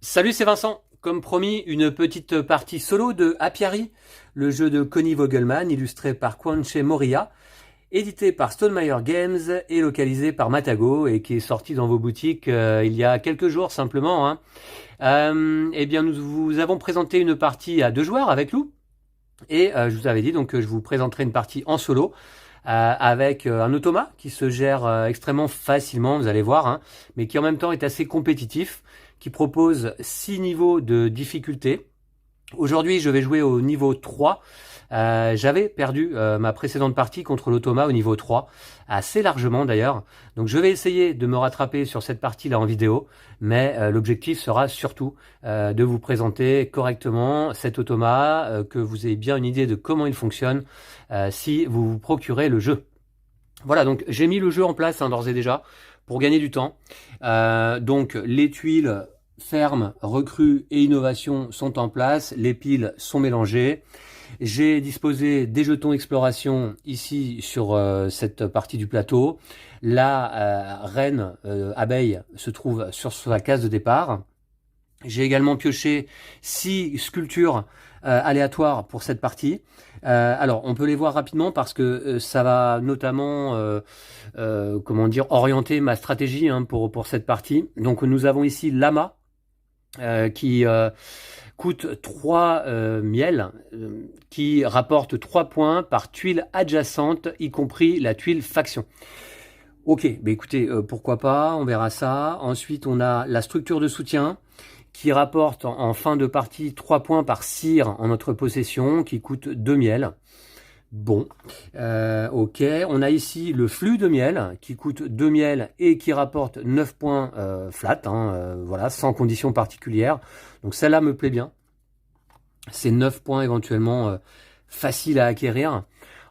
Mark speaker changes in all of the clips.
Speaker 1: Salut, c'est Vincent. Comme promis, une petite partie solo de Apiari, le jeu de Connie Vogelman, illustré par Quanche Moria, édité par Stonemaier Games et localisé par Matago et qui est sorti dans vos boutiques il y a quelques jours simplement, hein. Eh bien, nous vous avons présenté une partie à deux joueurs avec Lou et je vous avais dit donc que je vous présenterai une partie en solo avec un automate qui se gère extrêmement facilement, vous allez voir, hein, mais qui en même temps est assez compétitif, qui propose 6 niveaux de difficulté. Aujourd'hui, je vais jouer au niveau 3. J'avais perdu ma précédente partie contre l'automa au niveau 3, assez largement d'ailleurs. Donc je vais essayer de me rattraper sur cette partie-là en vidéo, mais l'objectif sera surtout de vous présenter correctement cet automa, que vous ayez bien une idée de comment il fonctionne si vous vous procurez le jeu. Voilà, donc j'ai mis le jeu en place d'ores et déjà pour gagner du temps. Donc les tuiles ferme, recrue et innovation sont en place, les piles sont mélangées. J'ai disposé des jetons exploration ici sur cette partie du plateau. La reine abeille se trouve sur sa case de départ. J'ai également pioché 6 sculptures aléatoires pour cette partie. Alors, on peut les voir rapidement parce que ça va notamment, comment dire, orienter ma stratégie hein, pour cette partie. Donc, nous avons ici l'amas qui coûte 3 miels, qui rapporte 3 points par tuile adjacente, y compris la tuile faction. Ok, bah écoutez, pourquoi pas, on verra ça. Ensuite, on a la structure de soutien qui rapporte en fin de partie 3 points par cire en notre possession, qui coûte 2 miels. Bon, ok. On a ici le flux de miel qui coûte 2 miels et qui rapporte 9 points flat, hein, voilà, sans condition particulière. Donc celle-là me plaît bien. C'est 9 points éventuellement faciles à acquérir.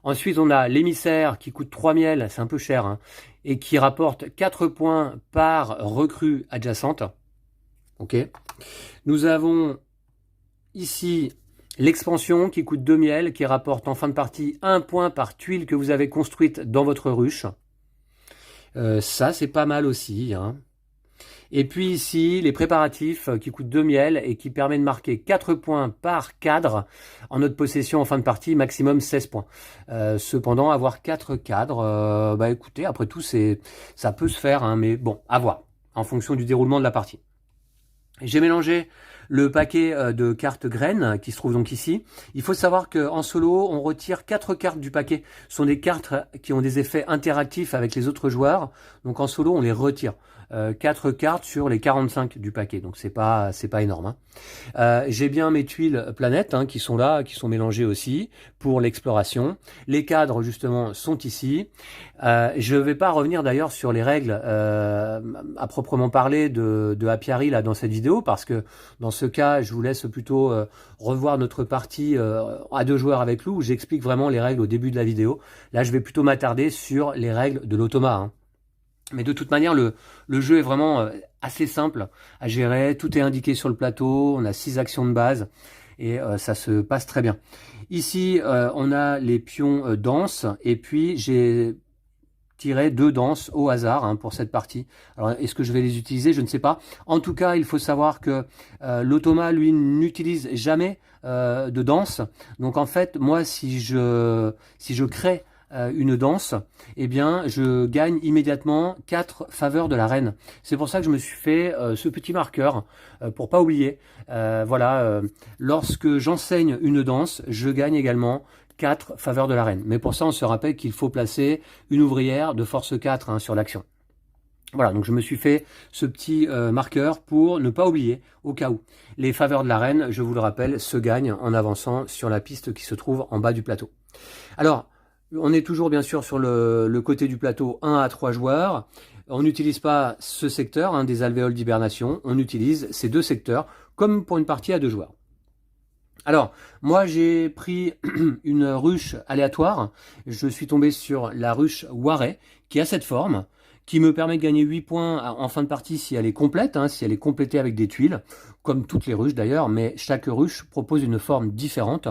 Speaker 1: Ensuite, on a l'émissaire qui coûte 3 miels, c'est un peu cher, hein, et qui rapporte 4 points par recrue adjacente. Ok. Nous avons ici l'expansion qui coûte 2 miels, qui rapporte en fin de partie 1 point par tuile que vous avez construite dans votre ruche. Ça, c'est pas mal aussi, hein. Et puis ici, les préparatifs qui coûtent 2 miels et qui permet de marquer 4 points par cadre en notre possession en fin de partie, maximum 16 points. Cependant, avoir 4 cadres, bah écoutez, après tout, ça peut se faire, hein, mais bon, à voir, en fonction du déroulement de la partie. J'ai mélangé le paquet de cartes graines qui se trouve donc ici. Il faut savoir qu'en solo, on retire 4 cartes du paquet. Ce sont des cartes qui ont des effets interactifs avec les autres joueurs. Donc en solo, on les retire. 4 cartes sur les 45 du paquet. Donc c'est pas énorme, hein. J'ai bien mes tuiles planètes hein, qui sont là, qui sont mélangées aussi pour l'exploration. Les cadres justement sont ici. Je ne vais pas revenir d'ailleurs sur les règles à proprement parler de Apiari là dans cette vidéo parce que dans ce cas, je vous laisse plutôt revoir notre partie à deux joueurs avec Lou où j'explique vraiment les règles au début de la vidéo. Là, je vais plutôt m'attarder sur les règles de l'automa, hein. Mais de toute manière, le jeu est vraiment assez simple à gérer. Tout est indiqué sur le plateau. On a 6 actions de base et ça se passe très bien. Ici, on a les pions danse et puis j'ai tiré 2 danses au hasard hein, pour cette partie. Alors, est-ce que je vais les utiliser? Je ne sais pas. En tout cas, il faut savoir que l'automa, lui, n'utilise jamais de danse. Donc, en fait, moi, si je crée une danse, eh bien, je gagne immédiatement 4 faveurs de la reine. C'est pour ça que je me suis fait ce petit marqueur pour pas oublier. Voilà, lorsque j'enseigne une danse, je gagne également 4 faveurs de la reine. Mais pour ça, on se rappelle qu'il faut placer une ouvrière de force 4 hein, sur l'action. Voilà, donc je me suis fait ce petit marqueur pour ne pas oublier au cas où. Les faveurs de la reine, je vous le rappelle, se gagnent en avançant sur la piste qui se trouve en bas du plateau. Alors, on est toujours bien sûr sur le côté du plateau 1 à 3 joueurs. On n'utilise pas ce secteur hein, des alvéoles d'hibernation, on utilise ces deux secteurs comme pour une partie à 2 joueurs. Alors, moi j'ai pris une ruche aléatoire, je suis tombé sur la ruche Waret, qui a cette forme, qui me permet de gagner 8 points en fin de partie si elle est complète, hein, si elle est complétée avec des tuiles, comme toutes les ruches d'ailleurs, mais chaque ruche propose une forme différente.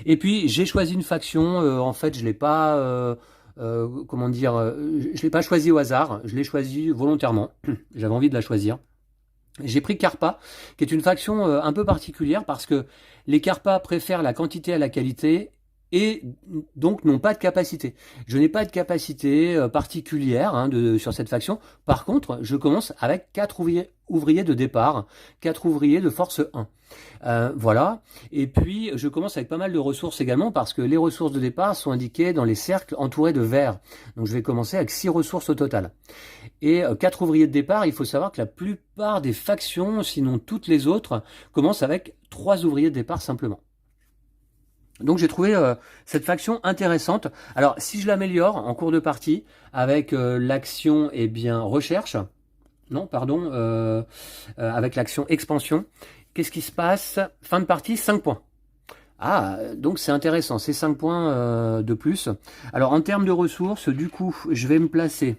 Speaker 1: Et puis j'ai choisi une faction, en fait je l'ai pas... comment dire, je l'ai pas choisi au hasard, je l'ai choisi volontairement, j'avais envie de la choisir. J'ai pris Carpa, qui est une faction un peu particulière parce que les Carpa préfèrent la quantité à la qualité et donc n'ont pas de capacité. Je n'ai pas de capacité particulière sur cette faction. Par contre, je commence avec 4 ouvriers de départ, 4 ouvriers de force 1. Voilà. Et puis, je commence avec pas mal de ressources également parce que les ressources de départ sont indiquées dans les cercles entourés de vert. Donc, je vais commencer avec 6 ressources au total. Et 4 ouvriers de départ, il faut savoir que la plupart des factions, sinon toutes les autres, commencent avec 3 ouvriers de départ simplement. Donc j'ai trouvé cette faction intéressante. Alors si je l'améliore en cours de partie avec l'action recherche, non pardon, avec l'action expansion, qu'est-ce qui se passe? Fin de partie, 5 points. Ah, donc c'est intéressant, c'est 5 points de plus. Alors en termes de ressources, du coup, je vais me placer.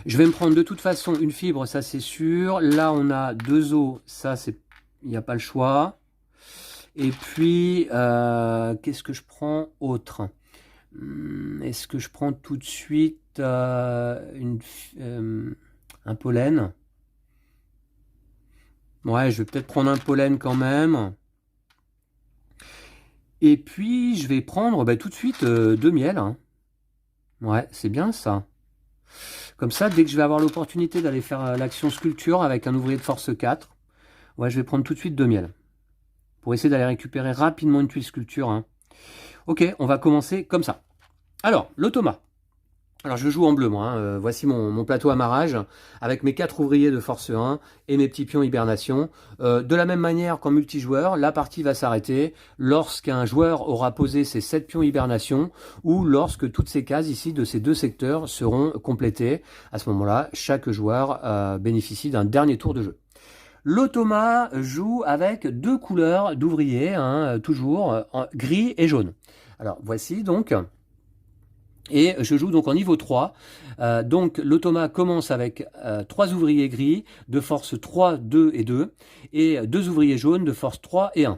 Speaker 1: Je vais me prendre de toute façon une fibre, ça c'est sûr. Là on a 2 os, ça c'est, il n'y a pas le choix. Et puis, qu'est-ce que je prends autre? Est-ce que je prends tout de suite un pollen? Ouais, je vais peut-être prendre un pollen quand même. Et puis, je vais prendre tout de suite 2 miels. Hein. Ouais, c'est bien ça. Comme ça, dès que je vais avoir l'opportunité d'aller faire l'action sculpture avec un ouvrier de force 4, ouais, je vais prendre tout de suite 2 miels. Pour essayer d'aller récupérer rapidement une tuile sculpture. Hein. Ok, on va commencer comme ça. Alors, l'automa. Alors, je joue en bleu, moi. Hein. Voici mon plateau amarrage avec mes 4 ouvriers de force 1 et mes petits pions hibernation. De la même manière qu'en multijoueur, la partie va s'arrêter lorsqu'un joueur aura posé ses 7 pions hibernation ou lorsque toutes ces cases ici de ces 2 secteurs seront complétées. À ce moment-là, chaque joueur bénéficie d'un dernier tour de jeu. L'automa joue avec 2 couleurs d'ouvriers, hein, toujours gris et jaune. Alors voici donc, et je joue donc en niveau 3. Donc l'automa commence avec 3 ouvriers gris de force 3, 2 et 2, et 2 ouvriers jaunes de force 3 et 1.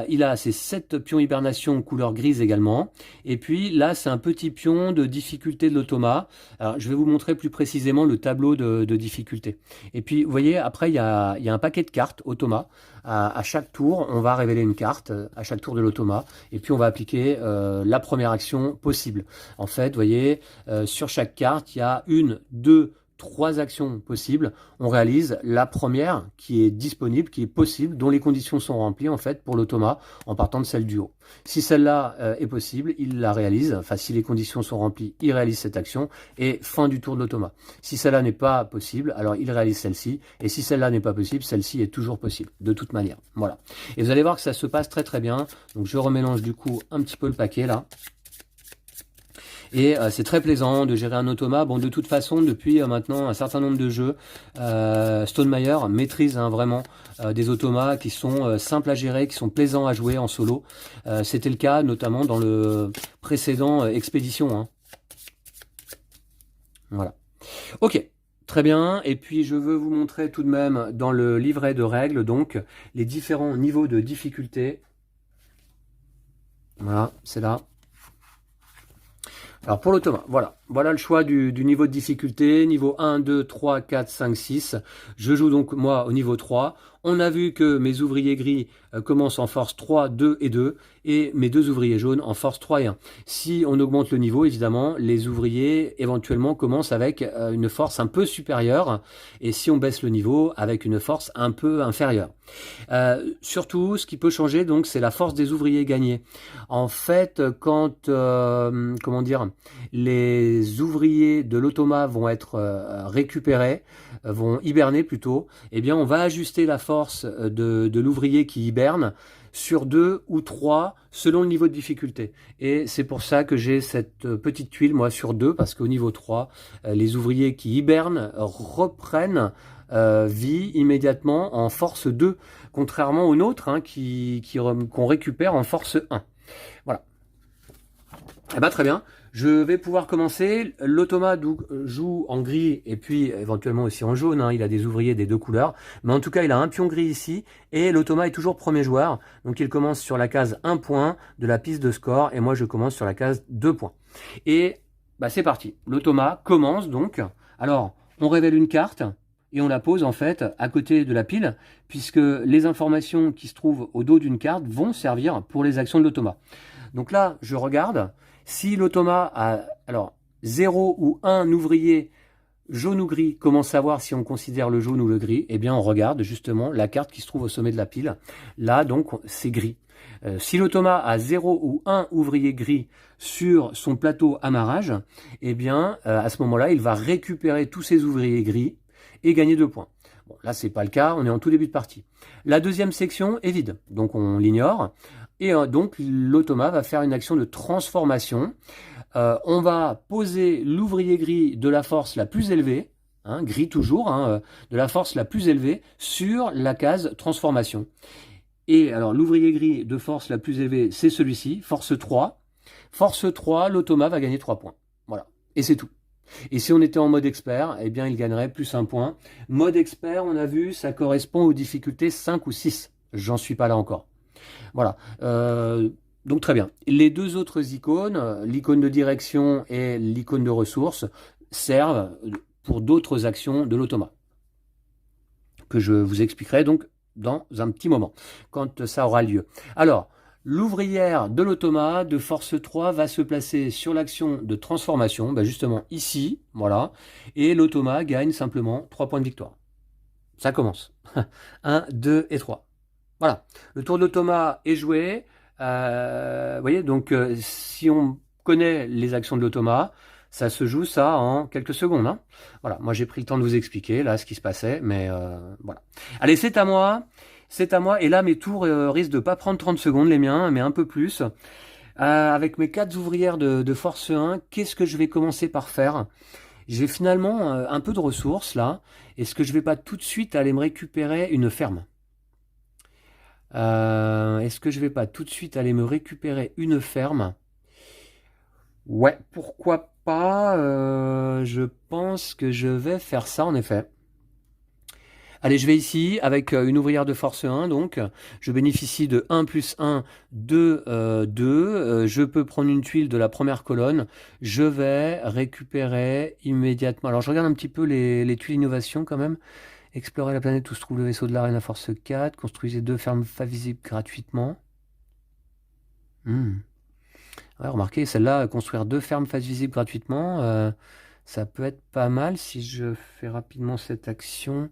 Speaker 1: Il a ses 7 pions hibernation couleur grise également. Et puis là, c'est un petit pion de difficulté de l'automa. Alors, je vais vous montrer plus précisément le tableau de difficulté. Et puis, vous voyez, après, il y a un paquet de cartes automa. À chaque tour, on va révéler une carte à chaque tour de l'automa. Et puis, on va appliquer la première action possible. En fait, vous voyez, sur chaque carte, il y a 1, 2, 3 actions possibles. On réalise la première qui est disponible, qui est possible, dont les conditions sont remplies en fait pour l'automa en partant de celle du haut. Si celle-là est possible, il la réalise. Enfin, si les conditions sont remplies, il réalise cette action et fin du tour de l'automa. Si celle-là n'est pas possible, alors il réalise celle-ci. Et si celle-là n'est pas possible, celle-ci est toujours possible, de toute manière. Voilà. Et vous allez voir que ça se passe très très bien. Donc je remélange du coup un petit peu le paquet là. Et c'est très plaisant de gérer un automa. Bon, de toute façon, depuis maintenant un certain nombre de jeux, Stonemaier maîtrise vraiment des automas qui sont simples à gérer, qui sont plaisants à jouer en solo. C'était le cas notamment dans le précédent Expédition. Hein. Voilà. Ok. Très bien, et puis je veux vous montrer tout de même dans le livret de règles, donc, les différents niveaux de difficulté. Voilà, c'est là. Alors pour l'automa, voilà le choix du niveau de difficulté, niveau 1, 2, 3, 4, 5, 6. Je joue donc moi au niveau 3. On a vu que mes ouvriers gris commencent en force 3, 2 et 2 et mes 2 ouvriers jaunes en force 3 et 1. Si on augmente le niveau, évidemment, les ouvriers éventuellement commencent avec une force un peu supérieure et si on baisse le niveau, avec une force un peu inférieure. Surtout, ce qui peut changer, donc, c'est la force des ouvriers gagnés. En fait, quand, comment dire, les ouvriers de l'automa vont être récupérés, vont hiberner plutôt, eh bien, on va ajuster la force de l'ouvrier qui hiberne sur 2 ou 3 selon le niveau de difficulté. Et c'est pour ça que j'ai cette petite tuile, moi, sur 2, parce qu'au niveau 3, les ouvriers qui hibernent reprennent vie immédiatement en force 2, contrairement aux nôtres hein, qu'on récupère en force 1. Voilà. Eh ben, très bien. Je vais pouvoir commencer. L'automa joue en gris et puis éventuellement aussi en jaune. Hein. Il a des ouvriers des 2 couleurs. Mais en tout cas, il a un pion gris ici. Et l'automa est toujours premier joueur. Donc il commence sur la case 1 point de la piste de score. Et moi, je commence sur la case 2 points. Et bah, c'est parti. L'automa commence donc. Alors, on révèle une carte. et on la pose en fait à côté de la pile, puisque les informations qui se trouvent au dos d'une carte vont servir pour les actions de l'automa. Donc là, je regarde, si l'automa a alors 0 ou 1 ouvrier jaune ou gris, comment savoir si on considère le jaune ou le gris? Eh bien, on regarde justement la carte qui se trouve au sommet de la pile. Là, donc, c'est gris. Si l'automa a 0 ou 1 ouvrier gris sur son plateau amarrage, eh bien, à ce moment-là, il va récupérer tous ses ouvriers gris et gagner 2 points. Bon, là, c'est pas le cas, on est en tout début de partie. La deuxième section est vide, donc on l'ignore. Et donc, l'automa va faire une action de transformation. On va poser l'ouvrier gris de la force la plus élevée, hein, gris toujours, hein, de la force la plus élevée, sur la case transformation. Et alors, l'ouvrier gris de force la plus élevée, c'est celui-ci, force 3. Force 3, l'automa va gagner 3 points. Voilà, et c'est tout. Et si on était en mode expert, eh bien, il gagnerait plus 1 point. Mode expert, on a vu, ça correspond aux difficultés 5 ou 6. J'en suis pas là encore. Voilà. Donc très bien. Les deux autres icônes, l'icône de direction et l'icône de ressources, servent pour d'autres actions de l'automa, que je vous expliquerai donc dans un petit moment, quand ça aura lieu. Alors, l'ouvrière de l'automa de force 3 va se placer sur l'action de transformation, justement ici, voilà, et l'automa gagne simplement 3 points de victoire. Ça commence. 1, 2 et 3. Voilà, le tour de l'automa est joué. Vous voyez, donc si on connaît les actions de l'automa, ça se joue ça en quelques secondes. Hein. Voilà, moi j'ai pris le temps de vous expliquer là ce qui se passait, mais voilà. Allez, c'est à moi, et là mes tours risquent de pas prendre 30 secondes les miens, mais un peu plus. Avec mes 4 ouvrières de force 1, qu'est-ce que je vais commencer par faire? J'ai finalement un peu de ressources là. Est-ce que je vais pas tout de suite aller me récupérer une ferme? Est-ce que je vais pas tout de suite aller me récupérer une ferme? Ouais, pourquoi pas? Je pense que je vais faire ça en effet. Allez, je vais ici avec une ouvrière de force 1, donc je bénéficie de 1 plus 1, 2, 2. Je peux prendre une tuile de la première colonne. Je vais récupérer immédiatement. Alors je regarde un petit peu les tuiles innovation quand même. Explorer la planète où se trouve le vaisseau de l'arène à force 4. Construisez 2 fermes pas visibles gratuitement. Ouais, remarquez, celle-là, construire 2 fermes face visible gratuitement, ça peut être pas mal si je fais rapidement cette action.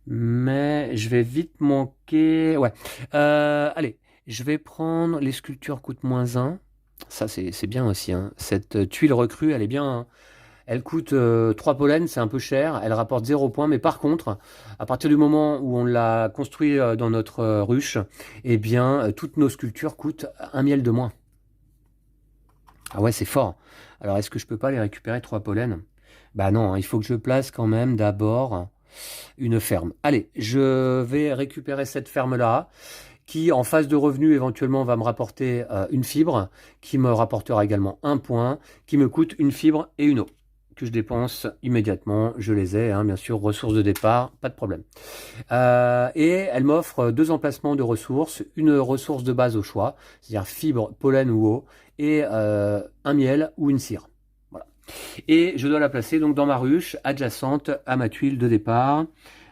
Speaker 1: Mais je vais vite manquer. Ouais. Allez, je vais prendre les sculptures coûtent moins 1. Ça, c'est bien aussi. Hein. Cette tuile recrue, elle est bien. Hein. Elle coûte 3 pollens, c'est un peu cher. Elle rapporte 0 points. Mais par contre, à partir du moment où on l'a construit dans notre ruche, eh bien, toutes nos sculptures coûtent 1 miel de moins. Ah ouais, c'est fort. Alors, est-ce que je peux pas les récupérer 3 pollens? Bah non, hein, il faut que je place quand même d'abord une ferme. Allez, je vais récupérer cette ferme-là, qui en phase de revenu éventuellement va me rapporter une fibre, qui me rapportera également 1 point, qui me coûte une fibre et une eau, que je dépense immédiatement. Je les ai, hein, bien sûr, ressources de départ, pas de problème. Et elle m'offre 2 emplacements de ressources, une ressource de base au choix, c'est-à-dire fibre, pollen ou eau, et un miel ou une cire. Voilà. Et je dois la placer donc dans ma ruche, adjacente à ma tuile de départ.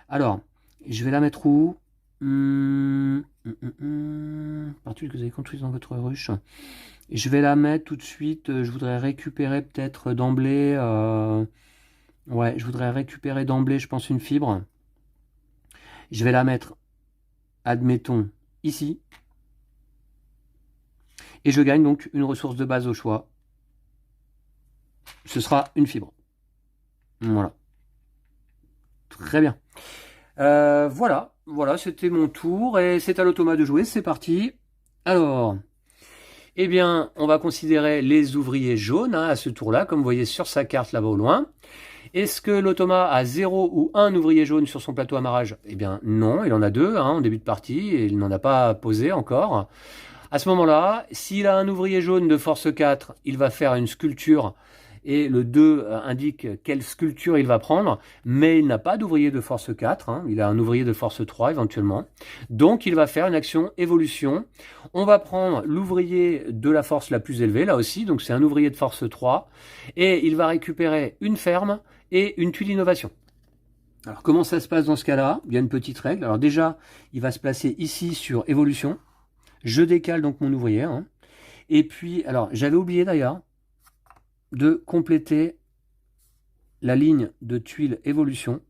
Speaker 1: Alors, je vais la mettre où? Par tuile que vous avez construite dans votre ruche. Je vais la mettre tout de suite. Je voudrais récupérer peut-être d'emblée. Ouais, je voudrais récupérer d'emblée, je pense, une fibre. Je vais la mettre, admettons, ici. Et je gagne donc une ressource de base au choix. Ce sera une fibre. Voilà. Très bien. Voilà, c'était mon tour et c'est à l'automa de jouer, c'est parti. Alors, eh bien, on va considérer les ouvriers jaunes à ce tour-là, comme vous voyez sur sa carte là-bas au loin. Est-ce que l'automa a 0 ou 1 ouvrier jaune sur son plateau amarrage? Eh bien non, il en a 2 en début de partie et il n'en a pas posé encore. À ce moment-là, s'il a un ouvrier jaune de force 4, il va faire une sculpture et le 2 indique quelle sculpture il va prendre, mais il n'a pas d'ouvrier de force 4, il a un ouvrier de force 3 éventuellement. Donc il va faire une action évolution. On va prendre l'ouvrier de la force la plus élevée, là aussi, donc c'est un ouvrier de force 3, et il va récupérer une ferme et une tuile innovation. Alors, comment ça se passe dans ce cas-là? Il y a une petite règle. Alors déjà, il va se placer ici sur évolution. Je décale donc mon ouvrier. Hein. Et puis, alors, j'avais oublié d'ailleurs de compléter la ligne de tuile évolution.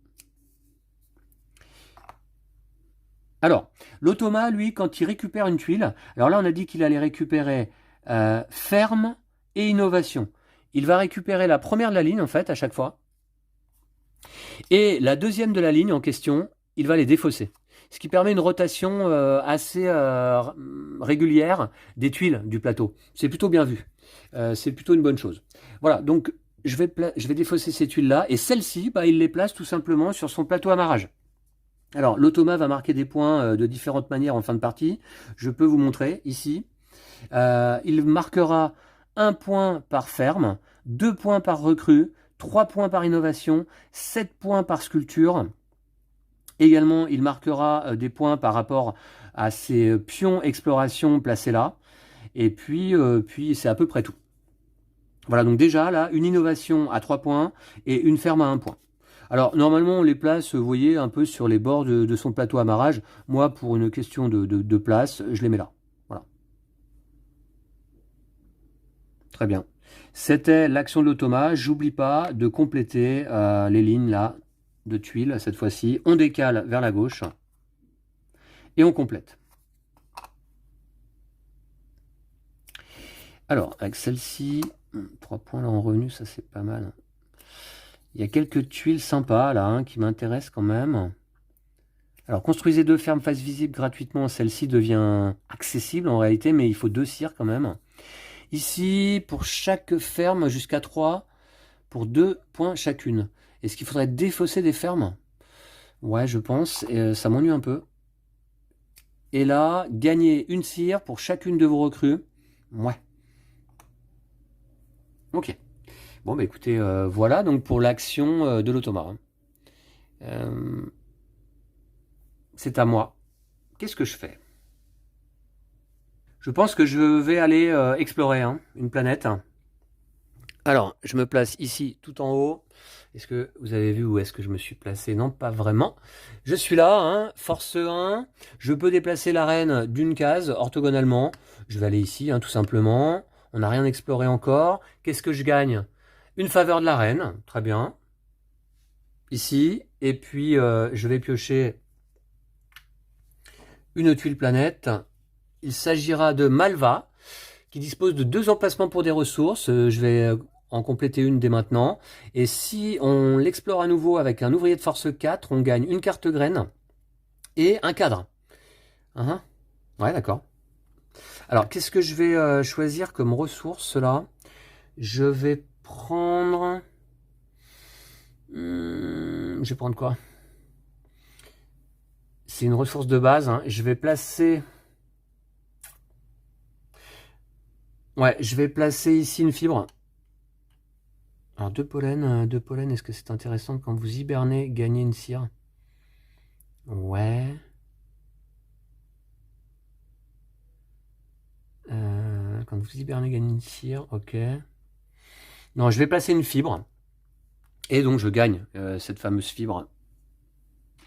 Speaker 1: Alors, l'automa, lui, quand il récupère une tuile, alors là, on a dit qu'il allait récupérer ferme et innovation. Il va récupérer la première de la ligne, en fait, à chaque fois. Et la deuxième de la ligne en question, il va les défausser. Ce qui permet une rotation assez régulière des tuiles du plateau. C'est plutôt bien vu. C'est plutôt une bonne chose. Voilà, donc je vais défausser ces tuiles-là. Et celles-ci, bah, il les place tout simplement sur son plateau amarrage. Alors, l'automa va marquer des points de différentes manières en fin de partie. Je peux vous montrer ici. Il marquera 1 point par ferme, 2 points par recrue, 3 points par innovation, 7 points par sculpture. Également, il marquera des points par rapport à ces pions exploration placés là. Et puis c'est à peu près tout. Voilà, donc déjà là, une innovation à 3 points et une ferme à 1 point. Alors, normalement, on les place, vous voyez, un peu sur les bords de son plateau amarrage. Moi, pour une question de place, je les mets là. Voilà. Très bien. C'était l'action de l'automa. J'oublie pas de compléter les lignes là de tuiles. Cette fois-ci, on décale vers la gauche et on complète. Alors, avec celle-ci, 3 points là en revenu, ça c'est pas mal. Il y a quelques tuiles sympas là hein, qui m'intéressent quand même. Alors, construisez 2 fermes face visible gratuitement. Celle-ci devient accessible en réalité, mais il faut 2 cires quand même. Ici, pour chaque ferme, jusqu'à 3, pour 2 points chacune. Est-ce qu'il faudrait défausser des fermes? Ouais, je pense. Et, ça m'ennuie un peu. Et là, gagner une cire pour chacune de vos recrues. Ouais. Ok. Bon, bah écoutez, voilà donc pour l'action de l'automa. C'est à moi. Qu'est-ce que je fais? Je pense que je vais aller explorer une planète. Alors, je me place ici tout en haut. Est-ce que vous avez vu où est-ce que je me suis placé? Non, pas vraiment. Je suis là, hein, force 1. Je peux déplacer l'arène d'une case orthogonalement. Je vais aller ici, tout simplement. On n'a rien exploré encore. Qu'est-ce que je gagne? Une faveur de l'arène, très bien. Ici, et puis je vais piocher une tuile planète. Il s'agira de Malva, qui dispose de 2 emplacements pour des ressources. Je vais en compléter une dès maintenant. Et si on l'explore à nouveau avec un ouvrier de force 4, on gagne une carte graine et un cadre. Ouais, d'accord. Alors, qu'est-ce que je vais choisir comme ressource là? Je vais prendre... je vais prendre quoi? C'est une ressource de base. Je vais placer... Ouais, je vais placer ici une fibre. Alors, 2 pollen, est-ce que c'est intéressant quand vous hibernez, gagner une cire? Ouais. Quand vous hibernez, gagner une cire, ok. Non, je vais placer une fibre. Et donc, je gagne cette fameuse fibre.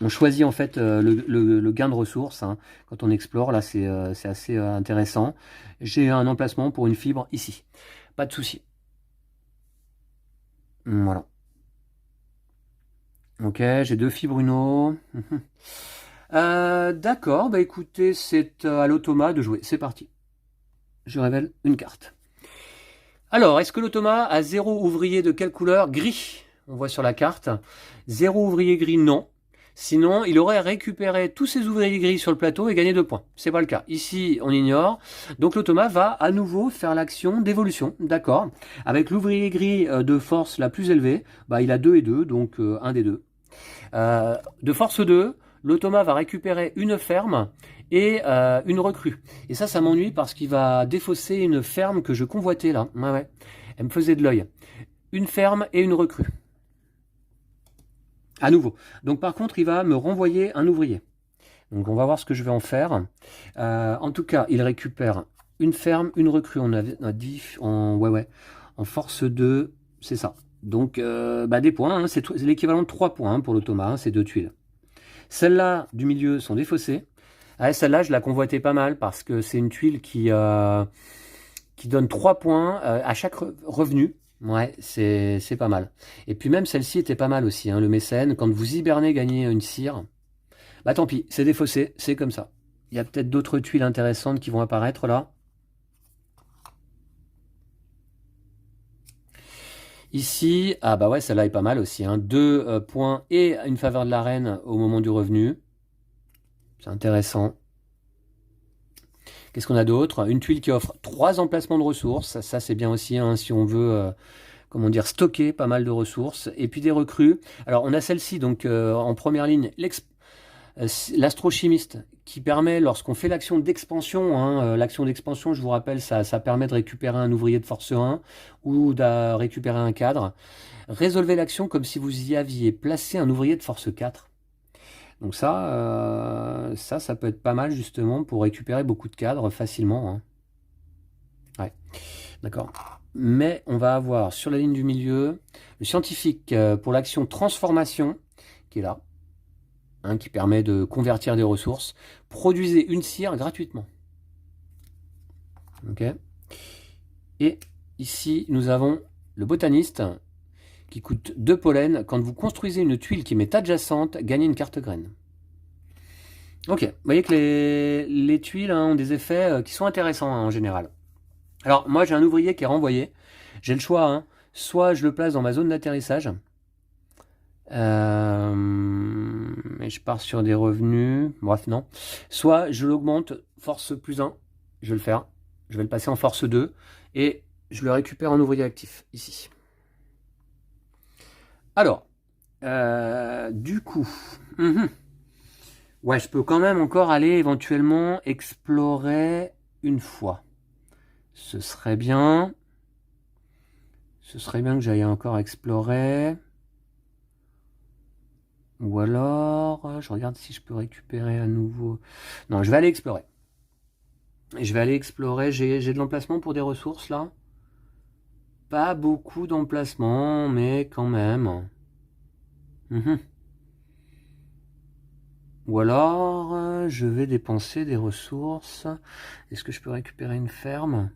Speaker 1: On choisit en fait le gain de ressources. Quand on explore, là, c'est assez intéressant. J'ai un emplacement pour une fibre ici. Pas de souci. Voilà. Ok, j'ai 2 fibres Uno. D'accord, bah écoutez, c'est à l'automa de jouer. C'est parti. Je révèle une carte. Alors, est-ce que l'automa a 0 ouvrier de quelle couleur? Gris. On voit sur la carte. 0 ouvrier gris, non. Sinon, il aurait récupéré tous ses ouvriers gris sur le plateau et gagné 2 points. C'est pas le cas. Ici, on ignore. Donc l'automa va à nouveau faire l'action d'évolution. D'accord. Avec l'ouvrier gris de force la plus élevée, bah, il a 2 et 2, donc un des deux. De force 2, l'automa va récupérer une ferme et une recrue. Et ça m'ennuie parce qu'il va défausser une ferme que je convoitais là. Ouais. Elle me faisait de l'œil. Une ferme et une recrue. À nouveau. Donc par contre, il va me renvoyer un ouvrier. Donc on va voir ce que je vais en faire. En tout cas, il récupère une ferme, une recrue. On a dit en force 2, c'est ça. Donc, des points, hein, c'est l'équivalent de 3 points hein, pour l'automa, hein, ces 2 tuiles. Celles-là du milieu sont défaussées. Ah, celle-là, je la convoitais pas mal parce que c'est une tuile qui donne 3 points à chaque revenu. Ouais, c'est pas mal. Et puis même celle-ci était pas mal aussi, hein, le mécène. Quand vous hibernez, gagnez une cire. Bah tant pis, c'est défaussé, c'est comme ça. Il y a peut-être d'autres tuiles intéressantes qui vont apparaître là. Ici, ah bah ouais, celle-là est pas mal aussi. Hein. 2 points et une faveur de la reine au moment du revenu. C'est intéressant. Qu'est-ce qu'on a d'autre? Une tuile qui offre 3 emplacements de ressources. Ça c'est bien aussi hein, si on veut, comment dire, stocker pas mal de ressources. Et puis des recrues. Alors on a celle-ci donc en première ligne, l'astrochimiste qui permet, lorsqu'on fait l'action d'expansion, hein, l'action d'expansion, je vous rappelle, ça permet de récupérer un ouvrier de force 1 ou de récupérer un cadre. Résolvez l'action comme si vous y aviez placé un ouvrier de force 4. Donc ça peut être pas mal justement pour récupérer beaucoup de cadres facilement. Hein. Ouais, d'accord. Mais on va avoir sur la ligne du milieu le scientifique pour l'action transformation qui est là. Hein, qui permet de convertir des ressources. Produisez une cire gratuitement. Ok. Et ici, nous avons le botaniste qui coûte 2 pollen. Quand vous construisez une tuile qui m'est adjacente, gagnez une carte graine. Ok, vous voyez que les tuiles hein, ont des effets qui sont intéressants hein, en général. Alors, moi, j'ai un ouvrier qui est renvoyé. J'ai le choix. Hein. Soit je le place dans ma zone d'atterrissage. Et je pars sur des revenus. Bref, non. Soit je l'augmente, force plus 1. Je vais le faire. Je vais le passer en force 2. Et je le récupère en ouvrier actif, ici. Alors, du coup... Ouais, je peux quand même encore aller éventuellement explorer une fois. Ce serait bien. Ce serait bien que j'aille encore explorer. Ou alors, je regarde si je peux récupérer à nouveau. Non, je vais aller explorer. Je vais aller explorer. J'ai de l'emplacement pour des ressources là. Pas beaucoup d'emplacement, mais quand même. Ou alors, je vais dépenser des ressources. Est-ce que je peux récupérer une ferme?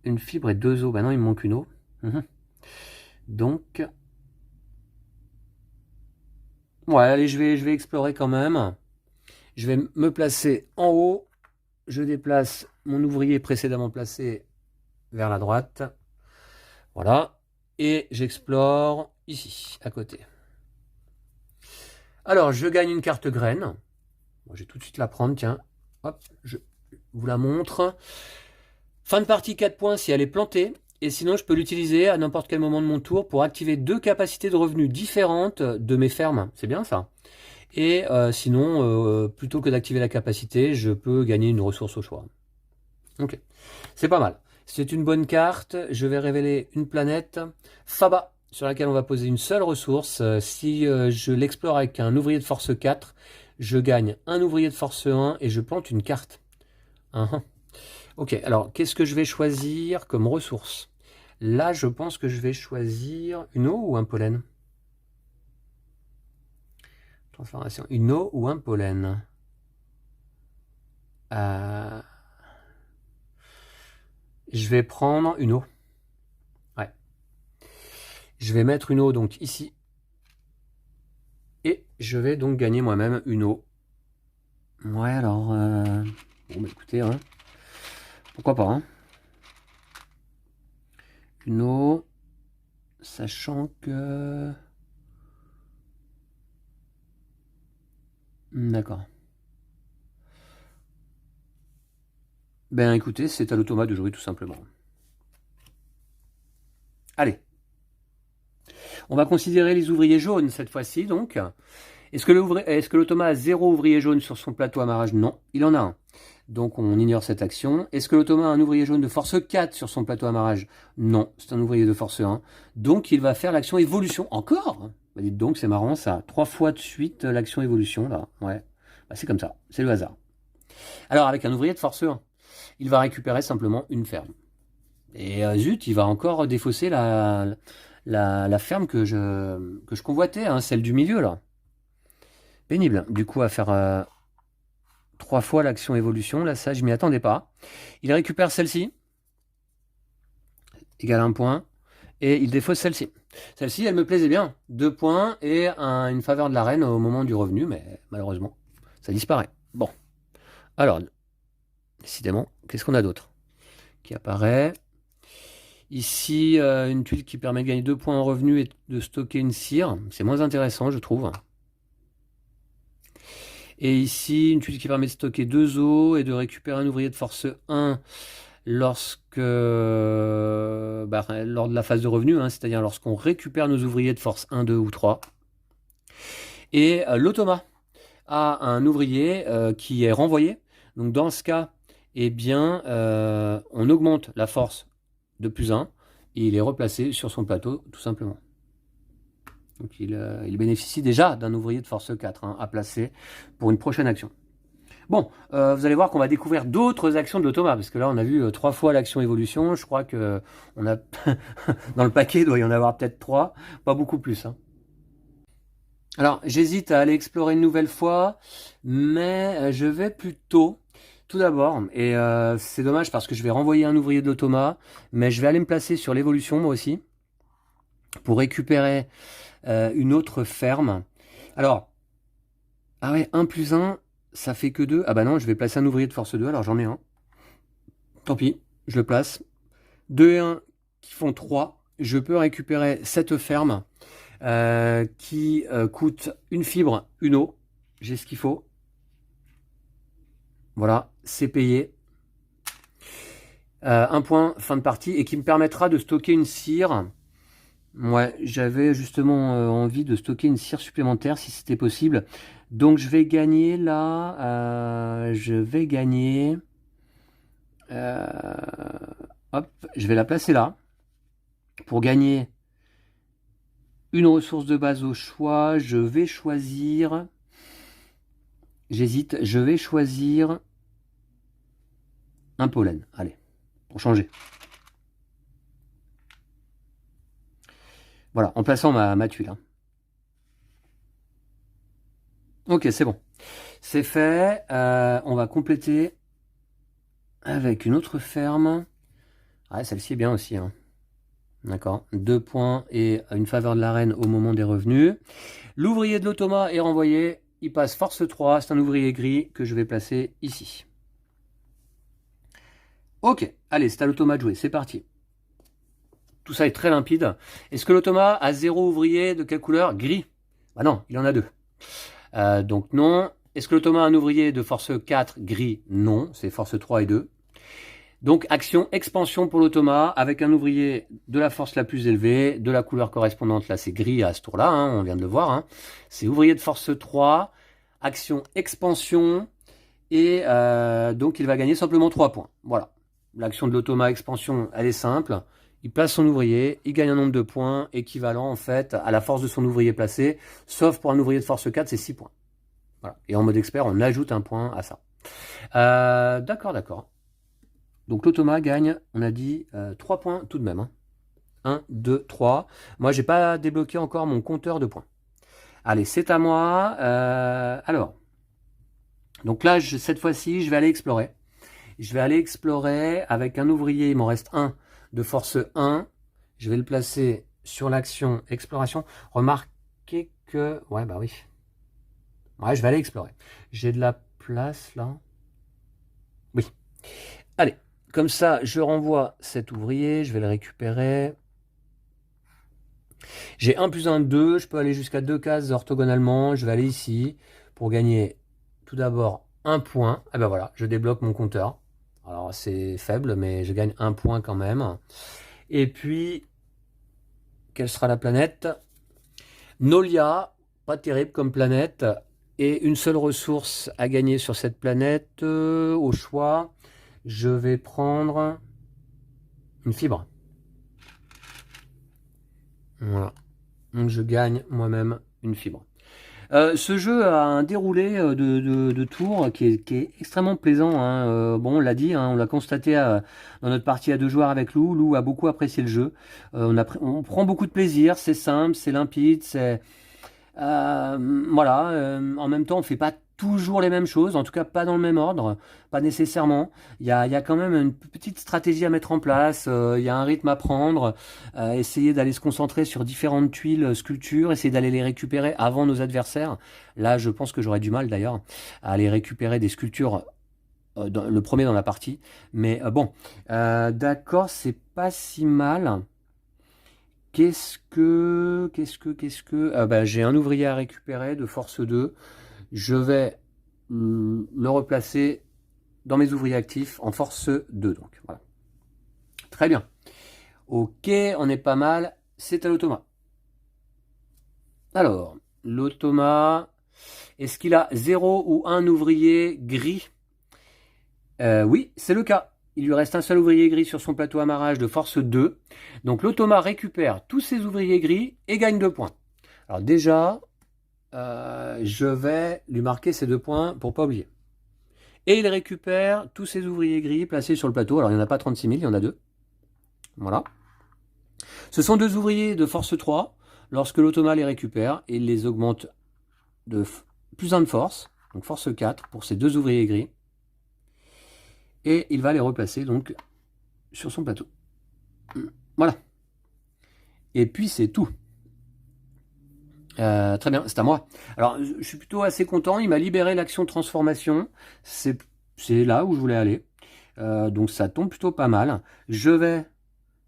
Speaker 1: Une fibre et 2 os. Bah non, il me manque une eau. Donc... Ouais, allez, je vais explorer quand même. Je vais me placer en haut. Je déplace mon ouvrier précédemment placé vers la droite. Voilà. Et j'explore ici, à côté. Alors, je gagne une carte graine. Bon, je vais tout de suite la prendre, tiens. Hop, je vous la montre. Fin de partie 4 points si elle est plantée. Et sinon, je peux l'utiliser à n'importe quel moment de mon tour pour activer 2 capacités de revenus différentes de mes fermes. C'est bien ça. Et sinon, plutôt que d'activer la capacité, je peux gagner une ressource au choix. Ok, c'est pas mal. C'est une bonne carte. Je vais révéler une planète, Faba, sur laquelle on va poser une seule ressource. Si je l'explore avec un ouvrier de force 4, je gagne un ouvrier de force 1 et je plante une carte. Ok, alors qu'est-ce que je vais choisir comme ressource? Là, je pense que je vais choisir une eau ou un pollen. Transformation, une eau ou un pollen. Je vais prendre une eau. Ouais. Je vais mettre une eau donc ici. Et je vais donc gagner moi-même une eau. Ouais, alors... Bon, bah écoutez, hein. Pourquoi pas, hein. Une eau. Sachant que... D'accord. Ben écoutez, c'est à l'automate de jouer tout simplement. Allez. On va considérer les ouvriers jaunes cette fois-ci, donc. Est-ce que l'automa a 0 ouvrier jaune sur son plateau amarrage? Non, il en a un. Donc on ignore cette action. Est-ce que l'automa a un ouvrier jaune de force 4 sur son plateau amarrage? Non, c'est un ouvrier de force 1. Donc il va faire l'action évolution. Encore? Bah dites donc, c'est marrant ça. 3 fois de suite l'action évolution, là. Ouais, bah, c'est comme ça, c'est le hasard. Alors avec un ouvrier de force 1, il va récupérer simplement une ferme. Et zut, il va encore défausser la ferme que je convoitais, hein, celle du milieu là. Pénible. Du coup, à faire 3 fois l'action évolution, là, ça, je m'y attendais pas. Il récupère celle-ci, égale 1 point, et il défausse celle-ci. Celle-ci, elle me plaisait bien. 2 points et une faveur de la reine au moment du revenu, mais malheureusement, ça disparaît. Bon. Alors, décidément, qu'est-ce qu'on a d'autre qui apparaît? Ici, une tuile qui permet de gagner 2 points en revenu et de stocker une cire. C'est moins intéressant, je trouve. Et ici, une tuile qui permet de stocker 2 os et de récupérer un ouvrier de force 1 lorsque lors de la phase de revenu, hein, c'est-à-dire lorsqu'on récupère nos ouvriers de force 1, 2 ou 3. Et l'automa a un ouvrier qui est renvoyé. Donc dans ce cas, eh bien, on augmente la force de +1 et il est replacé sur son plateau tout simplement. Donc il bénéficie déjà d'un ouvrier de force 4 hein, à placer pour une prochaine action. Bon, vous allez voir qu'on va découvrir d'autres actions de l'automa, parce que là on a vu 3 fois l'action évolution, je crois que on a dans le paquet il doit y en avoir peut-être 3, pas beaucoup plus. Hein. Alors j'hésite à aller explorer une nouvelle fois, mais je vais plutôt, tout d'abord, et c'est dommage parce que je vais renvoyer un ouvrier de l'automa, mais je vais aller me placer sur l'évolution moi aussi, pour récupérer une autre ferme. Alors, ah ouais, 1 + 1, ça fait que 2. Ah bah non, je vais placer un ouvrier de force 2, alors j'en ai un. Tant pis, je le place. 2 et 1 qui font 3. Je peux récupérer cette ferme qui coûte une fibre, une eau. J'ai ce qu'il faut. Voilà, c'est payé. 1 point, fin de partie, et qui me permettra de stocker une cire. Ouais, j'avais justement envie de stocker une cire supplémentaire si c'était possible. Donc je vais gagner là, je vais gagner... hop, je vais la placer là. Pour gagner une ressource de base au choix, je vais choisir... J'hésite, je vais choisir un pollen. Allez, pour changer. Voilà, en plaçant ma tuile. Hein. Ok, c'est bon. C'est fait. On va compléter avec une autre ferme. Ah, celle-ci est bien aussi. Hein. D'accord. 2 points et une faveur de la reine au moment des revenus. L'ouvrier de l'automa est renvoyé. Il passe force 3. C'est un ouvrier gris que je vais placer ici. Ok. Allez, c'est à l'automa de jouer. C'est parti. Tout ça est très limpide. Est-ce que l'automa a 0 ouvrier de quelle couleur? Gris. Bah non, il en a 2. Donc non. Est-ce que l'automa a un ouvrier de force 4 gris? Non, c'est force 3 et 2. Donc action expansion pour l'automa avec un ouvrier de la force la plus élevée, de la couleur correspondante, là c'est gris à ce tour-là, hein, on vient de le voir. Hein. C'est ouvrier de force 3, action expansion, et donc il va gagner simplement 3 points. Voilà, l'action de l'automa expansion, elle est simple. Il place son ouvrier, il gagne un nombre de points équivalent en fait à la force de son ouvrier placé, sauf pour un ouvrier de force 4, c'est 6 points. Voilà. Et en mode expert, on ajoute un point à ça. D'accord. Donc l'automa gagne, on a dit 3 points tout de même. Hein. 1, 2, 3. Moi, j'ai pas débloqué encore mon compteur de points. Allez, c'est à moi. Alors, donc là, cette fois-ci, je vais aller explorer. Je vais aller explorer avec un ouvrier, il m'en reste un de force 1. Je vais le placer sur l'action exploration. Remarquez que... Ouais, bah oui. Ouais, je vais aller explorer. J'ai de la place là. Oui. Allez. Comme ça, je renvoie cet ouvrier, je vais le récupérer. J'ai 1 + 1, 2, je peux aller jusqu'à 2 cases orthogonalement. Je vais aller ici pour gagner tout d'abord 1 point. Ah ben voilà, je débloque mon compteur. Alors c'est faible, mais je gagne 1 point quand même. Et puis, quelle sera la planète? Nolia, pas terrible comme planète. Et une seule ressource à gagner sur cette planète, au choix. Je vais prendre une fibre. Voilà. Donc je gagne moi-même une fibre. Ce jeu a un déroulé de tours qui est extrêmement plaisant, hein. Bon, on l'a dit, hein, on l'a constaté dans notre partie à 2 joueurs avec Lou. Lou a beaucoup apprécié le jeu. On prend beaucoup de plaisir, c'est simple, c'est limpide, voilà. En même temps, on fait pas toujours les mêmes choses, en tout cas pas dans le même ordre, pas nécessairement. Il y a quand même une petite stratégie à mettre en place, il y a un rythme à prendre, essayer d'aller se concentrer sur différentes tuiles, sculptures, essayer d'aller les récupérer avant nos adversaires. Là, je pense que j'aurais du mal d'ailleurs à aller récupérer des sculptures le premier dans la partie. Mais bon, d'accord, c'est pas si mal. Bah, j'ai un ouvrier à récupérer de force 2. Je vais le replacer dans mes ouvriers actifs en force 2. Donc, voilà. Très bien. Ok, on est pas mal. C'est à l'automa. Alors, l'automa, est-ce qu'il a 0 ou 1 ouvrier gris? Oui, c'est le cas. Il lui reste un seul ouvrier gris sur son plateau amarrage de force 2. Donc l'automa récupère tous ses ouvriers gris et gagne 2 points. Alors déjà, je vais lui marquer ces 2 points pour pas oublier. Et il récupère tous ses ouvriers gris placés sur le plateau. Alors il n'y en a pas 36 000, il y en a 2. Voilà. Ce sont 2 ouvriers de force 3. Lorsque l'automa les récupère, il les augmente de plus 1 de force. Donc force 4 pour ces 2 ouvriers gris. Et il va les replacer donc sur son plateau. Voilà. Et puis c'est tout. Très bien, c'est à moi. Alors je suis plutôt assez content, il m'a libéré l'action transformation. C'est là où je voulais aller. Donc ça tombe plutôt pas mal. Je vais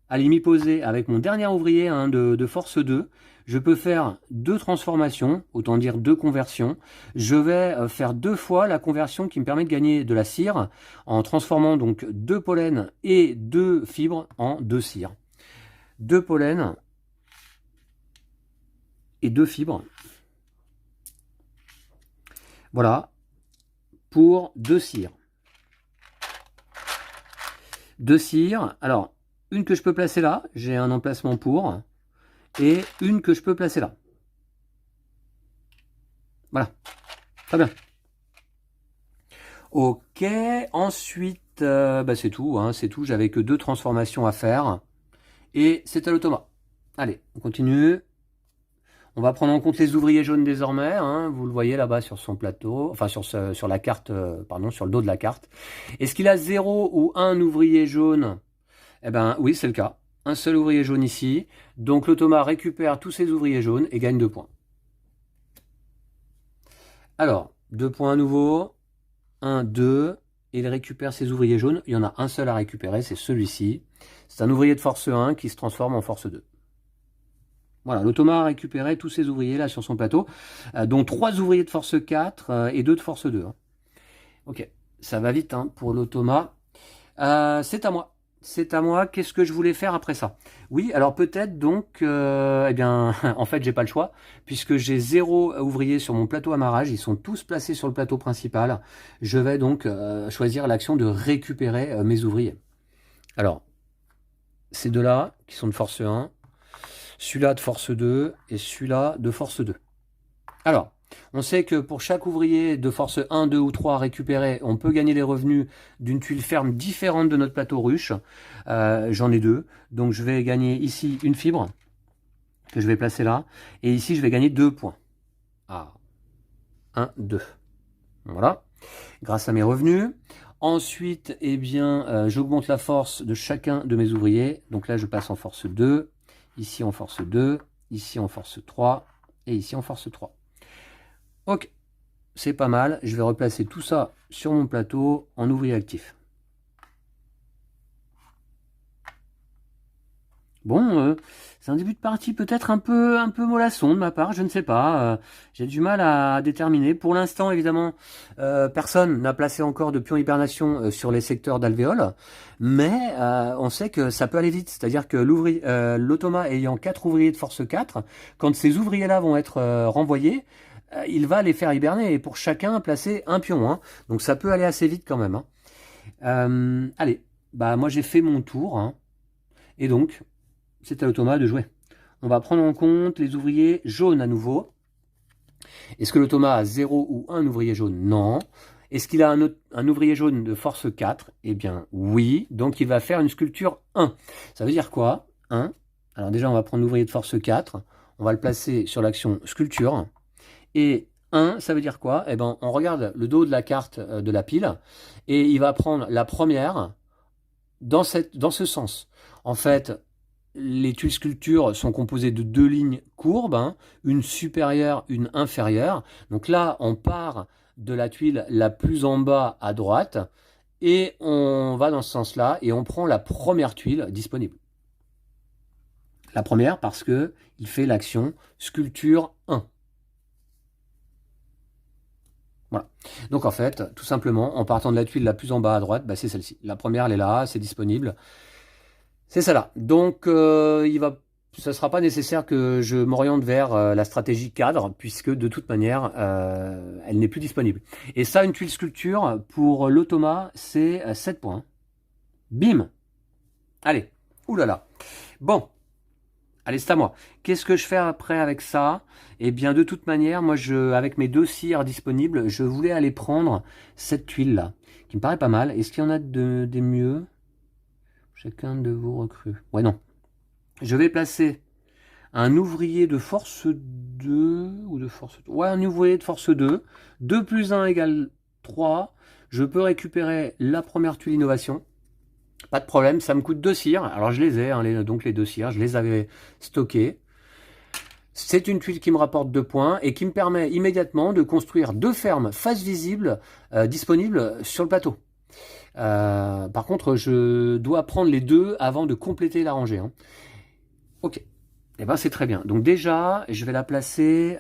Speaker 1: aller m'y poser avec mon dernier ouvrier hein, de force 2. Je peux faire 2 transformations, autant dire 2 conversions. Je vais faire 2 fois la conversion qui me permet de gagner de la cire en transformant donc 2 pollens et 2 fibres en 2 cires. 2 pollens et 2 fibres. Voilà, pour 2 cires. 2 cires, alors une que je peux placer là, j'ai un emplacement pour, et une que je peux placer là. Voilà, très bien. Ok, ensuite, bah c'est tout, hein, c'est tout, j'avais que 2 transformations à faire, et c'est à l'automa. Allez, on continue. On va prendre en compte les ouvriers jaunes désormais, hein, vous le voyez là-bas sur son plateau, enfin sur la carte, pardon, sur le dos de la carte. Est-ce qu'il a 0 ou 1 ouvrier jaune? Eh ben oui, c'est le cas. Un seul ouvrier jaune ici. Donc l'automa récupère tous ses ouvriers jaunes et gagne 2 points. Alors, 2 points à nouveau. 1, 2. Et il récupère ses ouvriers jaunes. Il y en a un seul à récupérer, c'est celui-ci. C'est un ouvrier de force 1 qui se transforme en force 2. Voilà, l'automa a récupéré tous ses ouvriers là sur son plateau, dont 3 ouvriers de force 4 et 2 de force 2. Hein. Ok, ça va vite hein, pour l'automa. C'est à moi. C'est à moi, qu'est-ce que je voulais faire après ça? Oui, alors peut-être donc, eh bien, en fait, j'ai pas le choix, puisque j'ai 0 ouvriers sur mon plateau amarrage, ils sont tous placés sur le plateau principal. Je vais donc choisir l'action de récupérer mes ouvriers. Alors, ces deux-là, qui sont de force 1, celui-là de force 2, et celui-là de force 2. Alors, on sait que pour chaque ouvrier de force 1, 2 ou 3 récupéré, on peut gagner les revenus d'une tuile ferme différente de notre plateau ruche. J'en ai 2. Donc je vais gagner ici une fibre que je vais placer là. Et ici, je vais gagner 2 points. Ah, 1, 2. Voilà. Grâce à mes revenus. Ensuite, eh bien, j'augmente la force de chacun de mes ouvriers. Donc là, je passe en force 2. Ici en force 2. Ici en force 3. Et ici en force 3. Ok, c'est pas mal. Je vais replacer tout ça sur mon plateau en ouvrier actif. Bon, c'est un début de partie peut-être un peu mollasson de ma part, je ne sais pas. J'ai du mal à déterminer. Pour l'instant, évidemment, personne n'a placé encore de pion hibernation sur les secteurs d'alvéoles, mais on sait que ça peut aller vite. C'est-à-dire que l'automa ayant 4 ouvriers de force 4, quand ces ouvriers-là vont être renvoyés, il va les faire hiberner et pour chacun placer un pion. Hein. Donc ça peut aller assez vite quand même. Hein. Allez, bah moi j'ai fait mon tour. Hein. Et donc, c'est à l'automa de jouer. On va prendre en compte les ouvriers jaunes à nouveau. Est-ce que l'automa a 0 ou 1 ouvrier jaune? Non. Est-ce qu'il a un ouvrier jaune de force 4? Eh bien, oui. Donc, il va faire une sculpture 1. Ça veut dire quoi? 1. Alors déjà, on va prendre l'ouvrier de force 4. On va le placer sur l'action sculpture. Et 1, ça veut dire quoi? Eh bien, on regarde le dos de la carte de la pile. Et il va prendre la première dans ce sens. En fait, les tuiles sculptures sont composées de 2 lignes courbes, hein, une supérieure, une inférieure. Donc là, on part de la tuile la plus en bas à droite et on va dans ce sens-là et on prend la première tuile disponible. La première parce que il fait l'action sculpture 1. Voilà. Donc en fait, tout simplement, en partant de la tuile la plus en bas à droite, bah, c'est celle-ci. La première, elle est là, c'est disponible. C'est ça là. Donc, ce ne sera pas nécessaire que je m'oriente vers la stratégie cadre, puisque de toute manière, elle n'est plus disponible. Et ça, une tuile sculpture, pour l'automa, c'est 7 points. Bim! Allez. Ouh là là. Bon. Allez, c'est à moi. Qu'est-ce que je fais après avec ça? Eh bien, de toute manière, moi, avec mes 2 cires disponibles, je voulais aller prendre cette tuile-là, qui me paraît pas mal. Est-ce qu'il y en a des mieux? Chacun de vos recrues. Ouais, non. Je vais placer un ouvrier de force 2 ou de force 3. Ouais, un ouvrier de force 2. 2 plus 1 égale 3. Je peux récupérer la première tuile innovation. Pas de problème, ça me coûte 2 cires. Alors je les ai, hein, donc les 2 cires, je les avais stockées. C'est une tuile qui me rapporte 2 points et qui me permet immédiatement de construire 2 fermes face visible disponibles sur le plateau. Par contre, je dois prendre les 2 avant de compléter la rangée. Hein. Ok. Eh ben, c'est très bien. Donc déjà, je vais la placer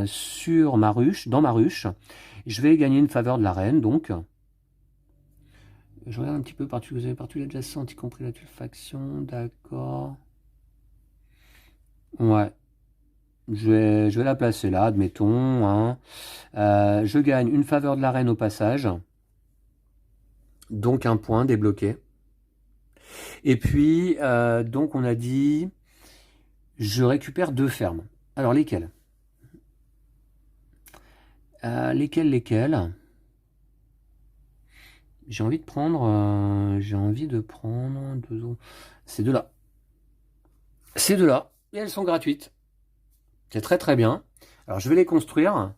Speaker 1: sur ma ruche, dans ma ruche. Je vais gagner une faveur de la reine, donc. Je regarde un petit peu partout, vous avez partout l'adjacente, y compris la tuile faction, d'accord. Ouais. Je vais la placer là, admettons. Hein. Je gagne une faveur de la reine au passage. Donc un point débloqué. Et puis, donc on a dit, je récupère 2 fermes. Alors lesquelles? Lesquelles? J'ai envie de prendre, ces deux-là. Ces deux-là, et elles sont gratuites. C'est très très bien. Alors je vais les construire.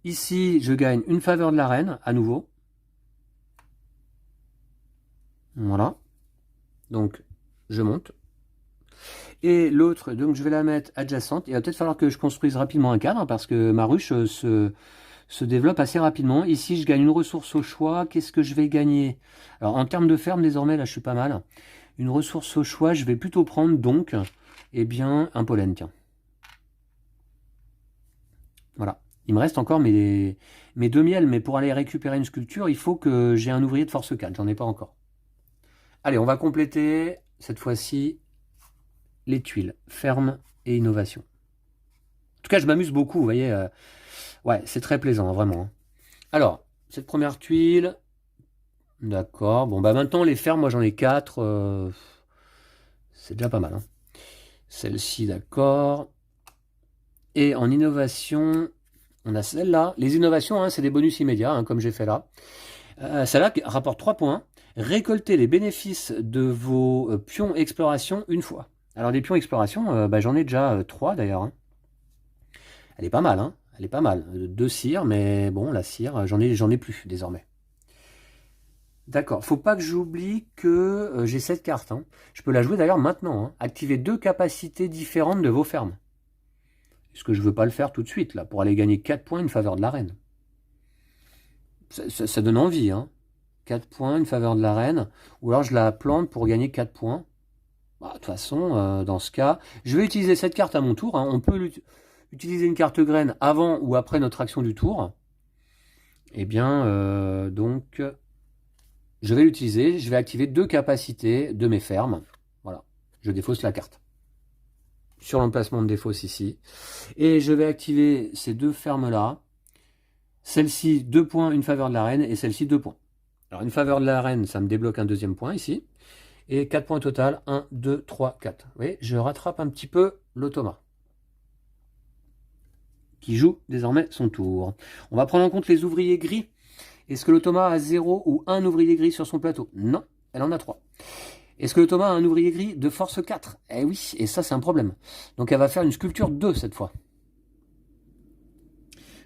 Speaker 1: Ici, je gagne une faveur de la reine, à nouveau. Voilà. Donc, je monte. Et l'autre, donc je vais la mettre adjacente. Il va peut-être falloir que je construise rapidement un cadre, parce que ma ruche se développe assez rapidement. Ici, je gagne une ressource au choix. Qu'est-ce que je vais gagner? Alors, en termes de ferme, désormais, là, je suis pas mal. Une ressource au choix, je vais plutôt prendre, donc, eh bien, un pollen, tiens. Voilà. Il me reste encore mes 2 miels, mais pour aller récupérer une sculpture, il faut que j'ai un ouvrier de force 4. J'en ai pas encore. Allez, on va compléter, cette fois-ci, les tuiles. Ferme et innovation. En tout cas, je m'amuse beaucoup, vous voyez. Ouais, c'est très plaisant, vraiment. Hein. Alors, cette première tuile. D'accord. Bon, bah maintenant, les fermes, moi, j'en ai 4. C'est déjà pas mal. Hein. Celle-ci, d'accord. Et en innovation, on a celle-là. Les innovations, hein, c'est des bonus immédiats, hein, comme j'ai fait là. Celle-là rapporte 3 points. Récoltez les bénéfices de vos pions exploration une fois. Alors, des pions exploration, bah, j'en ai déjà 3 d'ailleurs. Hein. Elle est pas mal, hein. Elle est pas mal. 2 cires, mais bon, la cire, j'en ai plus désormais. D'accord. Faut pas que j'oublie que j'ai cette carte. Hein. Je peux la jouer d'ailleurs maintenant. Hein. Activez 2 capacités différentes de vos fermes. Est-ce que je veux pas le faire tout de suite, là, pour aller gagner 4 points, une faveur de la reine? Ça donne envie, hein. 4 points, une faveur de la reine. Ou alors je la plante pour gagner 4 points. Bah, de toute façon, dans ce cas, je vais utiliser cette carte à mon tour. Hein. On peut utiliser une carte graine avant ou après notre action du tour. Eh bien, donc, je vais l'utiliser. Je vais activer 2 capacités de mes fermes. Voilà, je défausse la carte. Sur l'emplacement de défausse ici. Et je vais activer ces 2 fermes-là. Celle-ci, 2 points, une faveur de la reine. Et celle-ci, 2 points. Alors, une faveur de la reine, ça me débloque un 2e point ici. Et 4 points total. 1, 2, 3, 4. Vous voyez, je rattrape un petit peu l'automa. qui joue désormais son tour. On va prendre en compte les ouvriers gris. Est-ce que l'automa a 0 ou 1 ouvrier gris sur son plateau? Non, elle en a 3. Est-ce que l'automa a un ouvrier gris de force 4? Eh oui, et ça c'est un problème. Donc elle va faire une sculpture 2 cette fois.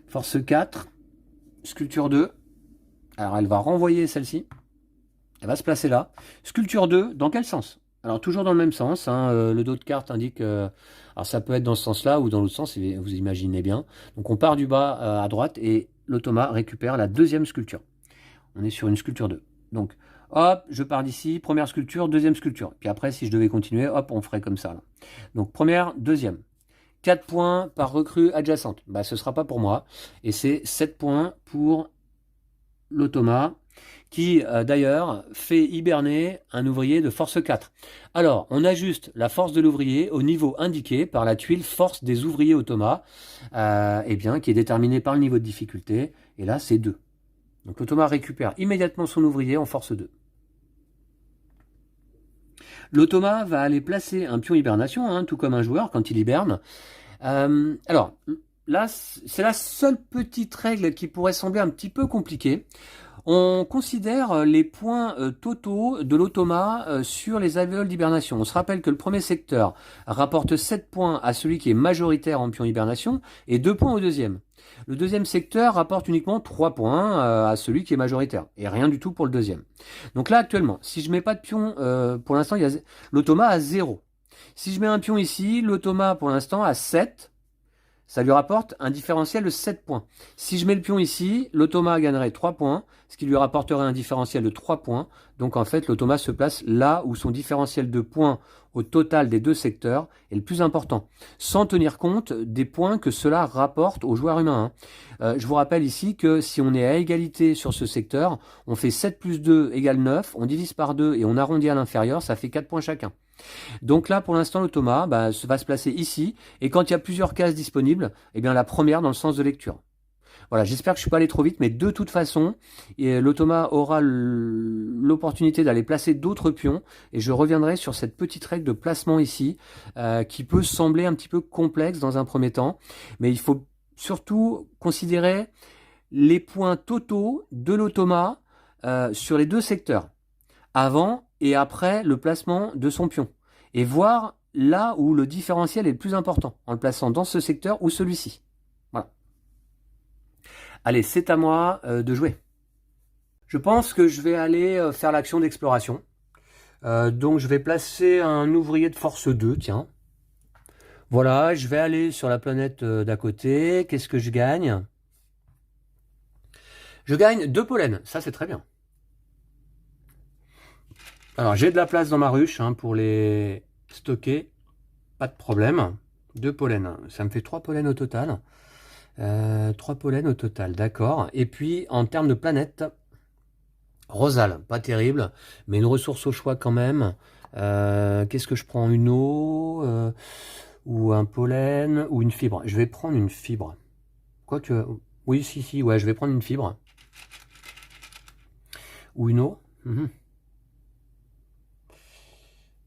Speaker 1: Force 4, sculpture 2. Alors elle va renvoyer celle-ci. Elle va se placer là. Sculpture 2, dans quel sens? Alors toujours dans le même sens, hein, le dos de carte indique... alors ça peut être dans ce sens-là ou dans l'autre sens, vous imaginez bien. Donc on part du bas à droite et l'automa récupère la deuxième sculpture. On est sur une sculpture 2. Donc hop, je pars d'ici, première sculpture, deuxième sculpture. Puis après, si je devais continuer, hop, on ferait comme ça. Là. Donc première, deuxième. 4 points par recrue adjacente. Bah, ce ne sera pas pour moi. Et c'est 7 points pour l'automa, qui d'ailleurs fait hiberner un ouvrier de force 4. Alors, on ajuste la force de l'ouvrier au niveau indiqué par la tuile force des ouvriers automa, eh bien, qui est déterminée par le niveau de difficulté. Et là, c'est 2. Donc l'automa récupère immédiatement son ouvrier en force 2. L'automa va aller placer un pion hibernation, hein, tout comme un joueur quand il hiberne. Alors, là, c'est la seule petite règle qui pourrait sembler un petit peu compliquée. On considère les points totaux de l'automa sur les alvéoles d'hibernation. On se rappelle que le premier secteur rapporte 7 points à celui qui est majoritaire en pion hibernation et 2 points au deuxième. Le deuxième secteur rapporte uniquement 3 points à celui qui est majoritaire et rien du tout pour le deuxième. Donc là actuellement, si je mets pas de pion, pour l'instant l'automa a 0. Si je mets un pion ici, l'automa pour l'instant a 7. Ça lui rapporte un différentiel de 7 points. Si je mets le pion ici, l'automa gagnerait 3 points, ce qui lui rapporterait un différentiel de 3 points. Donc en fait, l'automa se place là où son différentiel de points au total des deux secteurs est le plus important, sans tenir compte des points que cela rapporte aux joueurs humains. Je vous rappelle ici que si on est à égalité sur ce secteur, on fait 7 plus 2 égale 9, on divise par 2 et on arrondit à l'inférieur, ça fait 4 points chacun. Donc là, pour l'instant, l'automa va se placer ici. Et quand il y a plusieurs cases disponibles, eh bien la première dans le sens de lecture. Voilà, j'espère que je ne suis pas allé trop vite, mais de toute façon, l'automa aura l'opportunité d'aller placer d'autres pions. Et je reviendrai sur cette petite règle de placement ici, qui peut sembler un petit peu complexe dans un premier temps. Mais il faut surtout considérer les points totaux de l'automa sur les deux secteurs. Avant et après le placement de son pion. Et voir là où le différentiel est le plus important, en le plaçant dans ce secteur ou celui-ci. Voilà. Allez, c'est à moi de jouer. Je pense que je vais aller faire l'action d'exploration. Donc je vais placer un ouvrier de force 2, tiens. Voilà, je vais aller sur la planète d'à côté. Qu'est-ce que je gagne? Je gagne 2 pollens, ça c'est très bien. Alors, j'ai de la place dans ma ruche pour les stocker. Pas de problème. 2 pollens. Ça me fait 3 pollens au total. 3 pollens au total, d'accord. Et puis, en termes de planète, Rosal, pas terrible, mais une ressource au choix quand même. Qu'est-ce que je prends? Une eau ou un pollen ou une fibre? Je vais prendre une fibre. Quoique, oui, si, ouais, je vais prendre une fibre. Ou une eau.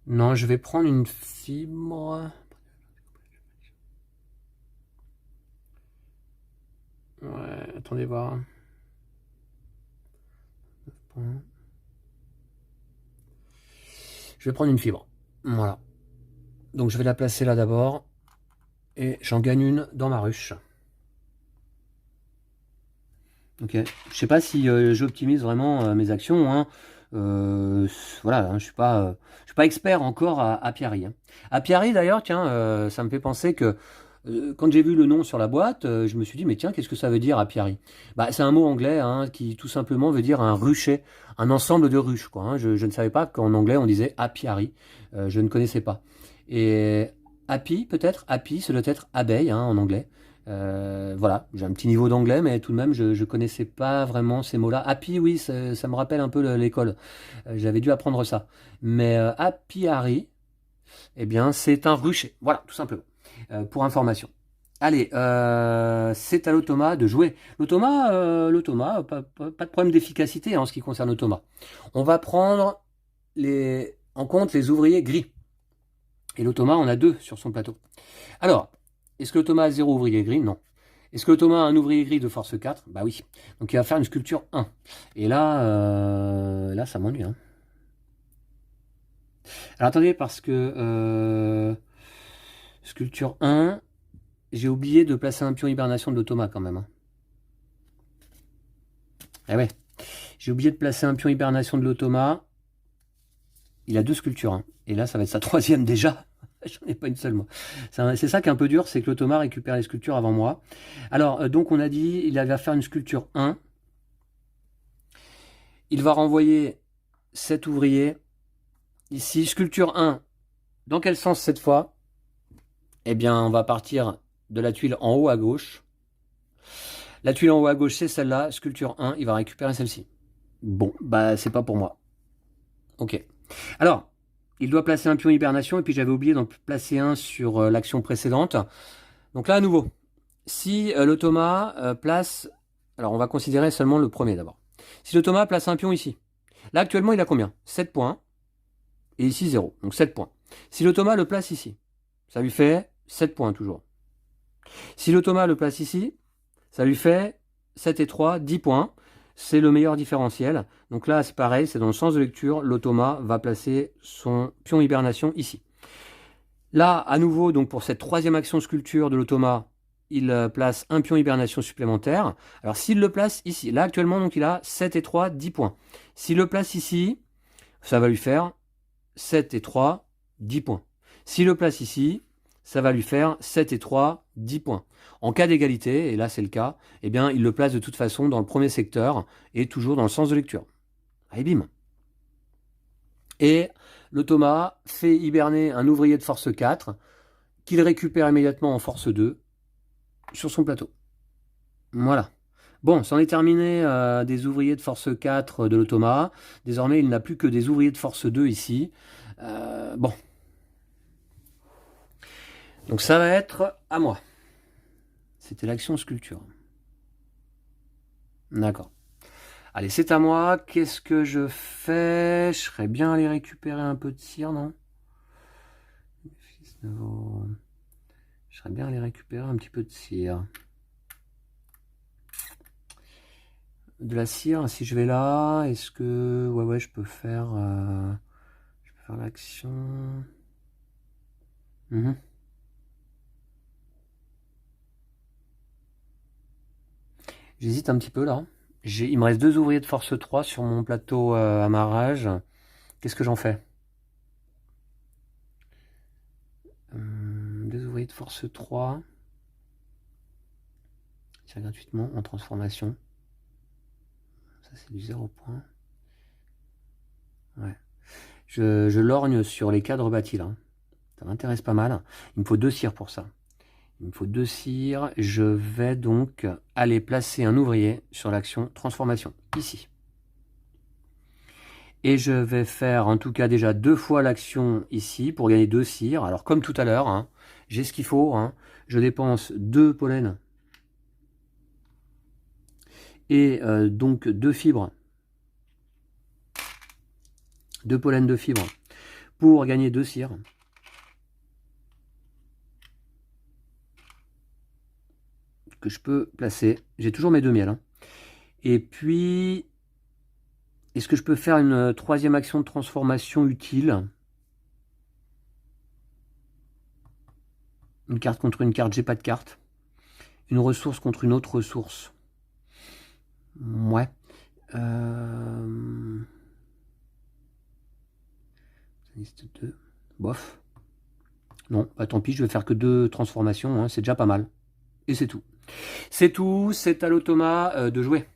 Speaker 1: Non, je vais prendre une fibre. Ouais, attendez voir. Je vais prendre une fibre. Voilà. Donc je vais la placer là d'abord. Et j'en gagne une dans ma ruche. Ok. Je sais pas si j'optimise vraiment mes actions. Voilà, je suis pas expert encore à Apiari. Apiari d'ailleurs, tiens, ça me fait penser que quand j'ai vu le nom sur la boîte, je me suis dit mais tiens, qu'est-ce que ça veut dire Apiari? Bah c'est un mot anglais qui tout simplement veut dire un rucher, un ensemble de ruches quoi. Je ne savais pas qu'en anglais on disait Apiari, je ne connaissais pas. Et Api peut-être, Api, ça doit être abeille en anglais. Voilà, j'ai un petit niveau d'anglais, mais tout de même, je connaissais pas vraiment ces mots-là. Happy, oui, ça me rappelle un peu l'école. J'avais dû apprendre ça. Mais apiari, eh bien, c'est un rucher. Voilà, tout simplement. Pour information. Allez, c'est à l'automa de jouer. L'automa, pas de problème d'efficacité en ce qui concerne l'automa. On va prendre en compte les ouvriers gris. Et l'automa en a 2 sur son plateau. Alors, est-ce que l'automa a 0 ouvrier gris? Non. Est-ce que l'automa a un ouvrier gris de force 4? Bah oui. Donc il va faire une sculpture 1. Et là, là ça m'ennuie. Hein. Alors attendez, parce que sculpture 1, j'ai oublié de placer un pion hibernation de l'automa quand même. Hein. Eh ouais, j'ai oublié de placer un pion hibernation de l'automa. Il a 2 sculptures. Hein. Et là, ça va être sa 3e déjà. J'en ai pas une seule, moi. C'est ça qui est un peu dur, c'est que l'automa récupère les sculptures avant moi. Alors, donc on a dit, il va faire une sculpture 1. Il va renvoyer 7 ouvriers. Ici, sculpture 1. Dans quel sens cette fois? Eh bien, on va partir de la tuile en haut à gauche. La tuile en haut à gauche, c'est celle-là. Sculpture 1, il va récupérer celle-ci. Bon, bah c'est pas pour moi. Ok. Alors, il doit placer un pion hibernation, et puis j'avais oublié d'en placer un sur l'action précédente. Donc là, à nouveau, si l'automa place... Alors, on va considérer seulement le premier d'abord. Si l'automa place un pion ici, là, actuellement, il a combien? 7 points. Et ici, 0. Donc 7 points. Si l'automa le place ici, ça lui fait 7 points toujours. Si l'automa le place ici, ça lui fait 7 et 3, 10 points. C'est le meilleur différentiel. Donc là, c'est pareil, c'est dans le sens de lecture. L'automa va placer son pion hibernation ici. Là, à nouveau, donc pour cette 3e action sculpture de l'automa, il place un pion hibernation supplémentaire. Alors s'il le place ici, là actuellement, donc il a 7 et 3, 10 points. S'il le place ici, ça va lui faire 7 et 3, 10 points. S'il le place ici, ça va lui faire 7 et 3, 10 points. En cas d'égalité, et là c'est le cas, eh bien il le place de toute façon dans le premier secteur et toujours dans le sens de lecture. Allez, bim. Et l'automa fait hiberner un ouvrier de force 4 qu'il récupère immédiatement en force 2 sur son plateau. Voilà. Bon, c'en est terminé des ouvriers de force 4 de l'automa. Désormais, il n'a plus que des ouvriers de force 2 ici. Bon. Donc ça va être à moi. C'était l'action sculpture. D'accord. Allez, c'est à moi. Qu'est-ce que je fais? Je serais bien allé récupérer un peu de cire, non? Je serais bien allé récupérer un petit peu de cire. De la cire, si je vais là, est-ce que... Ouais, je peux faire... Je peux faire l'action... J'hésite un petit peu là. Il me reste 2 ouvriers de force 3 sur mon plateau amarrage. Qu'est-ce que j'en fais? 2 ouvriers de force 3. Tiens, gratuitement en transformation. Ça c'est du 0 point. Ouais. Je lorgne sur les cadres bâtis là. Ça m'intéresse pas mal. Il me faut 2 cires pour ça. Il me faut 2 cires. Je vais donc aller placer un ouvrier sur l'action transformation, ici. Et je vais faire en tout cas déjà 2 fois l'action ici pour gagner 2 cires. Alors comme tout à l'heure, hein, j'ai ce qu'il faut. Hein. Je dépense 2 pollens et donc 2 fibres. 2 pollens de fibres pour gagner 2 cires. Que je peux placer. J'ai toujours mes 2 miels. Hein. Et puis, est-ce que je peux faire une 3e action de transformation utile? Une carte contre une carte, j'ai pas de carte. Une ressource contre une autre ressource. Ouais. Liste 2. Bof. Non, bah tant pis, je vais faire que 2 transformations, hein, c'est déjà pas mal. Et c'est tout. C'est tout, c'est à l'automa de jouer.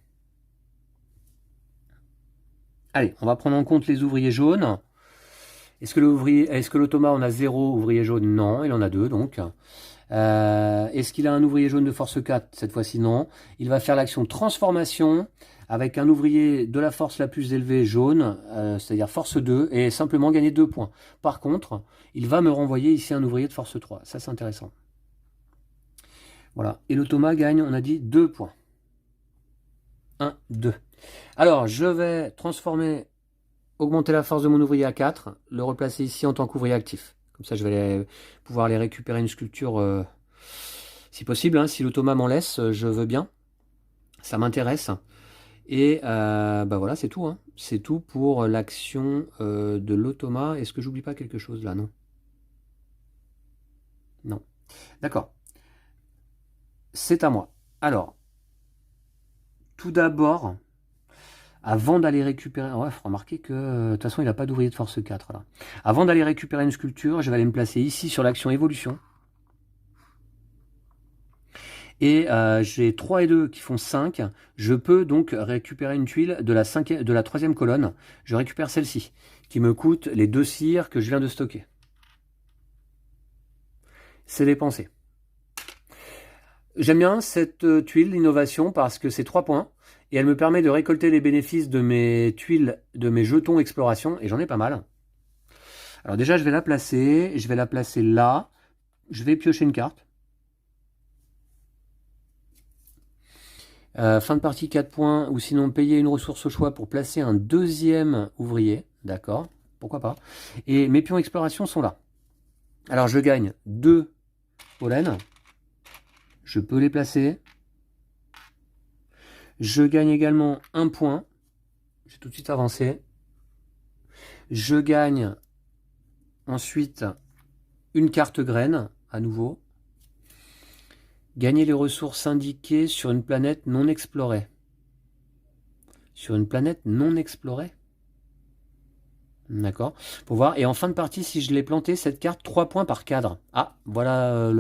Speaker 1: Allez, on va prendre en compte les ouvriers jaunes. Est-ce que l'automa en a 0 ouvrier jaune? Non, il en a 2 donc. Est-ce qu'il a un ouvrier jaune de force 4? Cette fois-ci non. Il va faire l'action transformation avec un ouvrier de la force la plus élevée jaune, c'est-à-dire force 2, et simplement gagner 2 points. Par contre, il va me renvoyer ici un ouvrier de force 3. Ça, c'est intéressant. Voilà. Et l'automa gagne, on a dit, 2 points. 1, 2. Alors, je vais transformer, augmenter la force de mon ouvrier à 4, le replacer ici en tant qu'ouvrier actif. Comme ça, je vais pouvoir aller récupérer une sculpture Si possible, hein, si l'automa m'en laisse, je veux bien. Ça m'intéresse. Et bah voilà, c'est tout, hein. C'est tout pour l'action de l'automa. Est-ce que j'oublie pas quelque chose là? Non. Non. D'accord. C'est à moi. Alors, tout d'abord, avant d'aller récupérer... Ouais, il faut remarquer que de toute façon, il n'a pas d'ouvrier de force 4 là. Avant d'aller récupérer une sculpture, je vais aller me placer ici sur l'action évolution. Et j'ai 3 et 2 qui font 5. Je peux donc récupérer une tuile de la 3e colonne. Je récupère celle-ci, qui me coûte les 2 cires que je viens de stocker. C'est dépensé. J'aime bien cette tuile, l'innovation, parce que c'est 3 points. Et elle me permet de récolter les bénéfices de mes tuiles, de mes jetons exploration. Et j'en ai pas mal. Alors déjà, je vais la placer. Je vais la placer là. Je vais piocher une carte. Fin de partie 4 points, ou sinon payer une ressource au choix pour placer un 2e ouvrier. D'accord, pourquoi pas. Et mes pions exploration sont là. Alors je gagne 2 pollen. Je peux les placer. Je gagne également 1 point. J'ai tout de suite avancé. Je gagne ensuite une carte graine, à nouveau. Gagner les ressources indiquées sur une planète non explorée. Sur une planète non explorée? D'accord, pour voir. Et en fin de partie, si je l'ai planté, cette carte, 3 points par cadre. Ah, voilà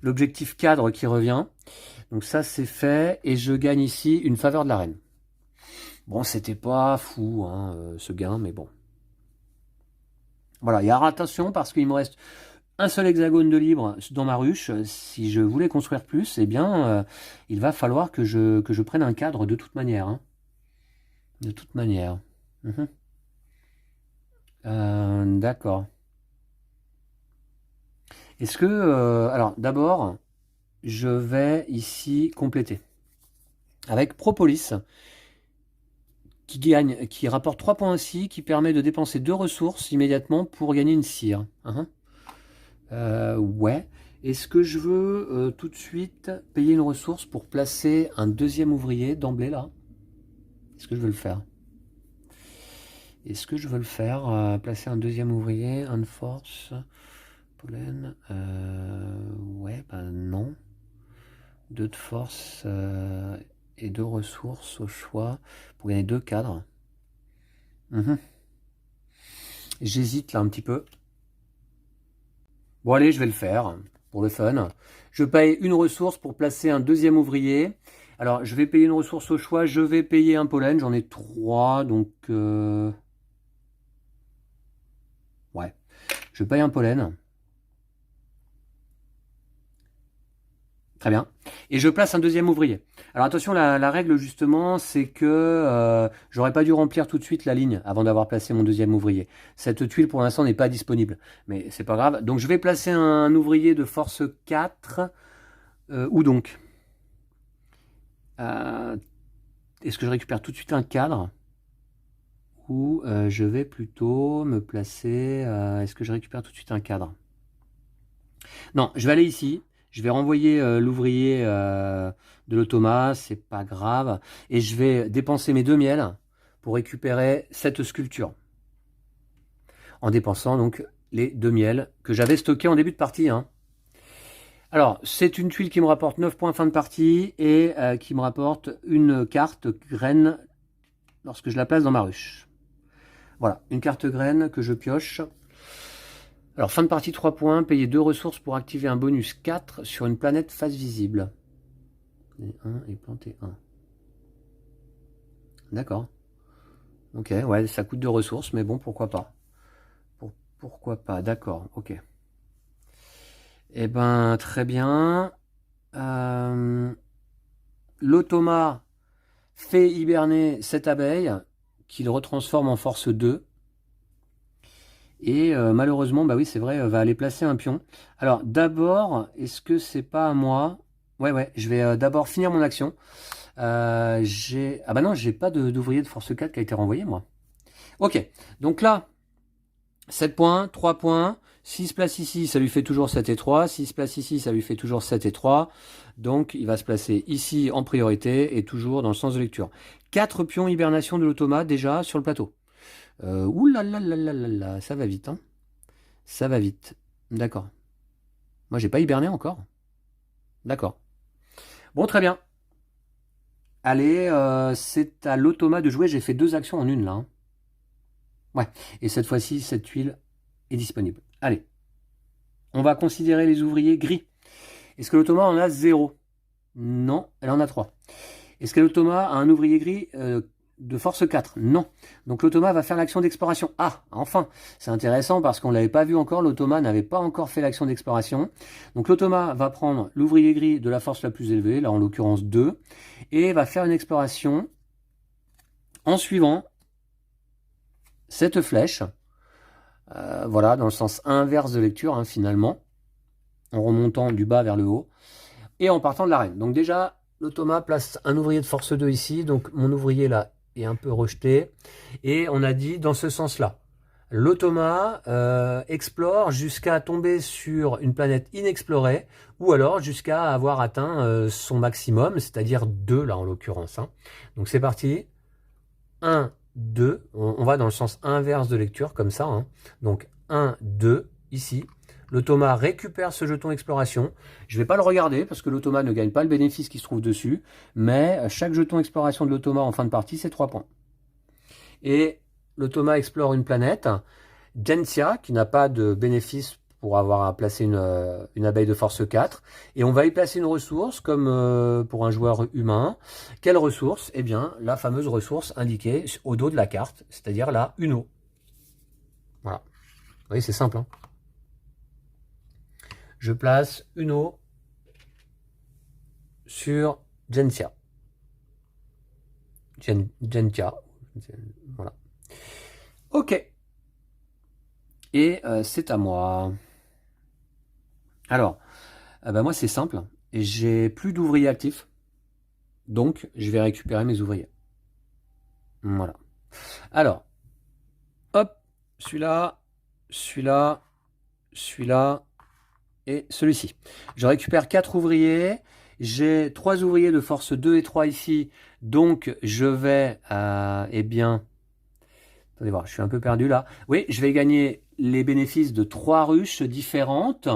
Speaker 1: l'objectif cadre qui revient. Donc ça, c'est fait. Et je gagne ici une faveur de la reine. Bon, c'était pas fou, hein, ce gain, mais bon. Voilà, il y a attention parce qu'il me reste un seul hexagone de libre dans ma ruche. Si je voulais construire plus, eh bien, il va falloir que je prenne un cadre de toute manière. Hein. De toute manière. D'accord. Est-ce que... alors, d'abord, je vais ici compléter. Avec Propolis, qui rapporte 3 points aussi, qui permet de dépenser 2 ressources immédiatement pour gagner une cire. Ouais. Est-ce que je veux tout de suite payer une ressource pour placer un 2e ouvrier d'emblée là? Est-ce que je veux le faire? Est-ce que je veux le faire? Placer un 2e ouvrier, un de force, pollen. Ouais, ben non. 2 de force et 2 ressources au choix pour gagner 2 cadres. J'hésite là un petit peu. Bon allez, je vais le faire pour le fun. Je paye une ressource pour placer un 2e ouvrier. Alors, je vais payer une ressource au choix. Je vais payer un pollen. J'en ai 3, donc... ouais. Je paye un pollen. Très bien. Et je place un 2e ouvrier. Alors attention, la règle justement, c'est que j'aurais pas dû remplir tout de suite la ligne avant d'avoir placé mon 2e ouvrier. Cette tuile pour l'instant n'est pas disponible, mais c'est pas grave. Donc je vais placer un ouvrier de force 4. Où donc? Est-ce que je récupère tout de suite un cadre? Ou je vais plutôt me placer... est-ce que je récupère tout de suite un cadre? Non, je vais aller ici. Je vais renvoyer l'ouvrier de l'automa, c'est pas grave. Et je vais dépenser mes 2 miels pour récupérer cette sculpture. En dépensant donc les 2 miels que j'avais stockés en début de partie. Hein. Alors, c'est une tuile qui me rapporte 9 points fin de partie et qui me rapporte une carte graine lorsque je la place dans ma ruche. Voilà, une carte graine que je pioche. Alors, fin de partie 3 points, payer 2 ressources pour activer un bonus 4 sur une planète face visible. Et 1 et planter 1. D'accord. Ok, ouais, ça coûte 2 ressources, mais bon, pourquoi pas. Pourquoi pas, d'accord, ok. Eh ben, très bien. L'automa fait hiberner cette abeille, qu'il retransforme en force 2. Et malheureusement, bah oui, c'est vrai, va aller placer un pion. Alors, d'abord, est-ce que c'est pas à moi? Ouais, je vais d'abord finir mon action. Ah bah non, j'ai pas d'ouvrier de force 4 qui a été renvoyé, moi. Ok, donc là, 7 points, 3 points. 6 places ici, ça lui fait toujours 7 et 3. 6 places ici, ça lui fait toujours 7 et 3. Donc, il va se placer ici en priorité et toujours dans le sens de lecture. 4 pions hibernation de l'automate déjà sur le plateau. Ouh là là là là là là, ça va vite. Hein. Ça va vite. D'accord. Moi, j'ai pas hiberné encore. D'accord. Bon, très bien. Allez, c'est à l'automa de jouer. J'ai fait 2 actions en une là. Hein. Ouais. Et cette fois-ci, cette tuile est disponible. Allez. On va considérer les ouvriers gris. Est-ce que l'automa en a 0? Non, elle en a 3. Est-ce que l'automa a un ouvrier gris de force 4? Non. Donc l'automa va faire l'action d'exploration. Ah, enfin, c'est intéressant parce qu'on ne l'avait pas vu encore. L'automa n'avait pas encore fait l'action d'exploration. Donc l'automa va prendre l'ouvrier gris de la force la plus élevée, là en l'occurrence 2, et va faire une exploration en suivant cette flèche. Voilà, dans le sens inverse de lecture, hein, finalement, en remontant du bas vers le haut, et en partant de l'arène. Donc déjà, l'automa place un ouvrier de force 2 ici, donc mon ouvrier là est un peu rejeté, et on a dit dans ce sens-là. L'automa explore jusqu'à tomber sur une planète inexplorée, ou alors jusqu'à avoir atteint son maximum, c'est-à-dire 2 là en l'occurrence. Hein. Donc c'est parti, 1, 2, on va dans le sens inverse de lecture, comme ça. Hein. Donc 1, 2, ici. L'automa récupère ce jeton exploration. Je ne vais pas le regarder parce que l'automa ne gagne pas le bénéfice qui se trouve dessus. Mais chaque jeton exploration de l'automa en fin de partie, c'est 3 points. Et l'automa explore une planète, Gentia, qui n'a pas de bénéfice pour avoir à placer une abeille de force 4. Et on va y placer une ressource, comme pour un joueur humain. Quelle ressource? Eh bien, la fameuse ressource indiquée au dos de la carte, c'est-à-dire la Uno. Voilà. Vous voyez, c'est simple. Hein. Je place Uno sur Gentia. Gentia. Voilà. Ok. Et c'est à moi. Alors, moi c'est simple. J'ai plus d'ouvriers actifs. Donc, je vais récupérer mes ouvriers. Voilà. Alors, hop, celui-là, celui-là, celui-là et celui-ci. Je récupère 4 ouvriers. J'ai 3 ouvriers de force 2 et 3 ici. Donc, je vais, eh bien... Attendez voir, je suis un peu perdu là. Oui, je vais gagner les bénéfices de 3 ruches différentes.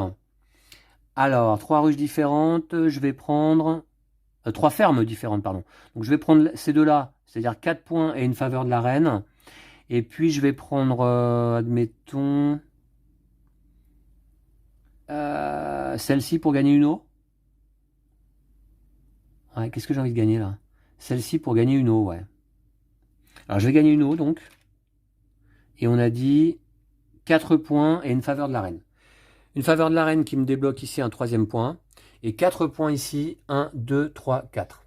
Speaker 1: Alors, 3 ruches différentes, je vais prendre... 3 fermes différentes, pardon. Donc, je vais prendre ces deux-là, c'est-à-dire 4 points et une faveur de la reine. Et puis, je vais prendre, admettons... celle-ci pour gagner une eau. Ouais, qu'est-ce que j'ai envie de gagner là? Celle-ci pour gagner une eau, ouais. Alors, je vais gagner une eau, donc. Et on a dit 4 points et une faveur de la reine. Une faveur de la reine qui me débloque ici un 3e point. Et 4 points ici. 1, 2, 3, 4.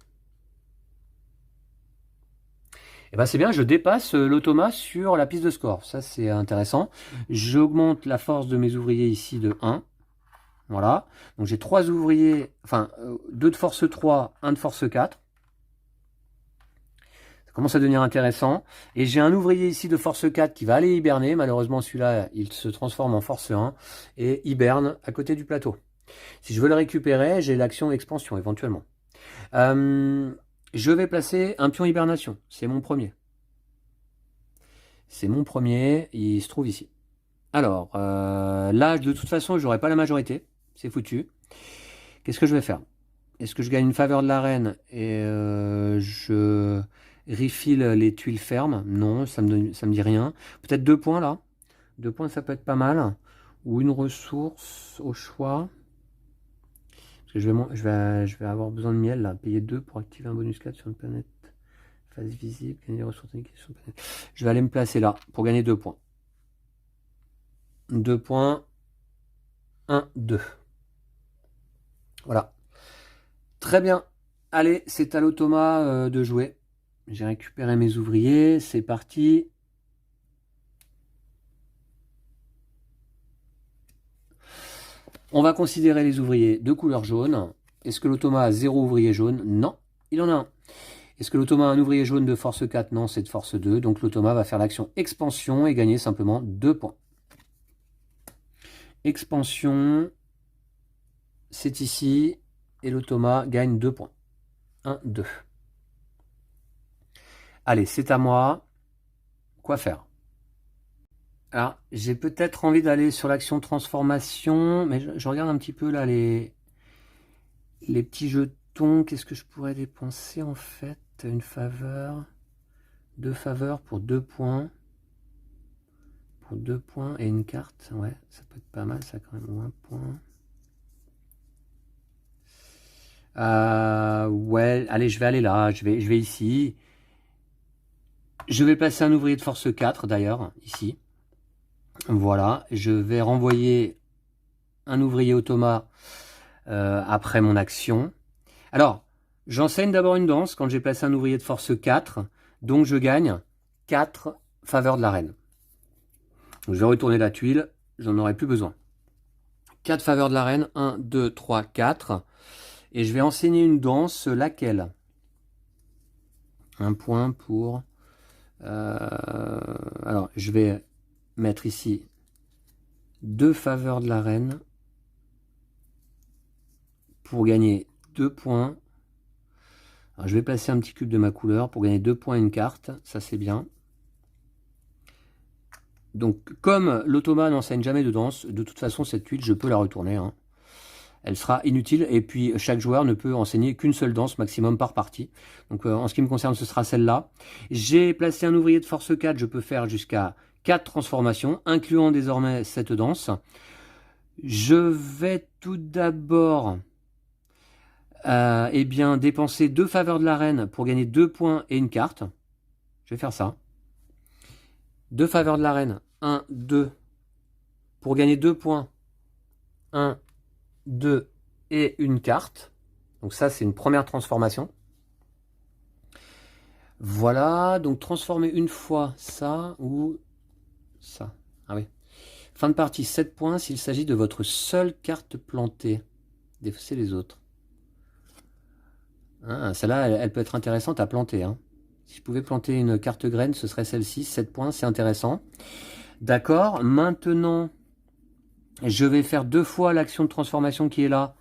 Speaker 1: Et bien c'est bien, je dépasse l'automa sur la piste de score. Ça c'est intéressant. J'augmente la force de mes ouvriers ici de 1. Voilà. Donc j'ai 3 ouvriers, enfin 2 de force 3, 1 de force 4. Ça commence à devenir intéressant. Et j'ai un ouvrier ici de force 4 qui va aller hiberner. Malheureusement celui-là, il se transforme en force 1 et hiberne à côté du plateau. Si je veux le récupérer, j'ai l'action expansion éventuellement. Je vais placer un pion hibernation. C'est mon premier. C'est mon premier. Il se trouve ici. Alors, là, de toute façon, je n'aurai pas la majorité. C'est foutu. Qu'est-ce que je vais faire? Est-ce que je gagne une faveur de la reine et je refill les tuiles fermes? Non, ça me dit rien. Peut-être 2 points là. 2 points, ça peut être pas mal. Ou une ressource au choix. Parce que je vais avoir besoin de miel là. Payer 2 pour activer un bonus 4 sur une planète. Phase visible, gagner des ressources sur une planète. Je vais aller me placer là pour gagner 2 points. 2 points. 1, 2. Voilà. Très bien. Allez, c'est à l'automa de jouer. J'ai récupéré mes ouvriers. C'est parti. On va considérer les ouvriers de couleur jaune. Est-ce que l'automa a 0 ouvrier jaune? Non, il en a un. Est-ce que l'automa a un ouvrier jaune de force 4? Non, c'est de force 2. Donc l'automa va faire l'action expansion et gagner simplement 2 points. Expansion, c'est ici, et l'automa gagne 2 points. 1, 2. Allez, c'est à moi. Quoi faire? Alors, j'ai peut-être envie d'aller sur l'action transformation, mais je regarde un petit peu là les petits jetons. Qu'est-ce que je pourrais dépenser en fait? Une faveur. 2 faveurs pour 2 points. Pour 2 points et une carte. Ouais, ça peut être pas mal ça quand même. Ou 1 point. Ouais, allez, je vais aller là. Je vais ici. Je vais placer un ouvrier de force 4 d'ailleurs, ici. Voilà, je vais renvoyer un ouvrier automa après mon action. Alors, j'enseigne d'abord une danse quand j'ai placé un ouvrier de force 4, donc je gagne 4 faveurs de la reine. Donc, je vais retourner la tuile, j'en aurai plus besoin. 4 faveurs de la reine, 1, 2, 3, 4. Et je vais enseigner une danse, laquelle? Un point pour... alors, je vais mettre ici 2 faveurs de la reine pour gagner 2 points. Alors, je vais placer un petit cube de ma couleur pour gagner 2 points et une carte. Ça, c'est bien. Donc, comme l'automa n'enseigne jamais de danse, de toute façon, cette tuile, je peux la retourner. Hein. Elle sera inutile. Et puis, chaque joueur ne peut enseigner qu'une seule danse maximum par partie. Donc, en ce qui me concerne, ce sera celle-là. J'ai placé un ouvrier de force 4. Je peux faire jusqu'à 4 transformations, incluant désormais cette danse. Je vais tout d'abord... eh bien, dépenser 2 faveurs de la reine pour gagner 2 points et une carte. Je vais faire ça. 2 faveurs de la reine. 1, 2. Pour gagner 2 points. 1, 2 et une carte. Donc ça, c'est une première transformation. Voilà. Donc transformer une fois ça ou ça. Ah oui. Fin de partie, 7 points s'il s'agit de votre seule carte plantée. Défausser les autres. Ah, celle-là, elle peut être intéressante à planter. Hein. Si je pouvais planter une carte graine, ce serait celle-ci. 7 points, c'est intéressant. D'accord. Maintenant, je vais faire 2 fois l'action de transformation qui est là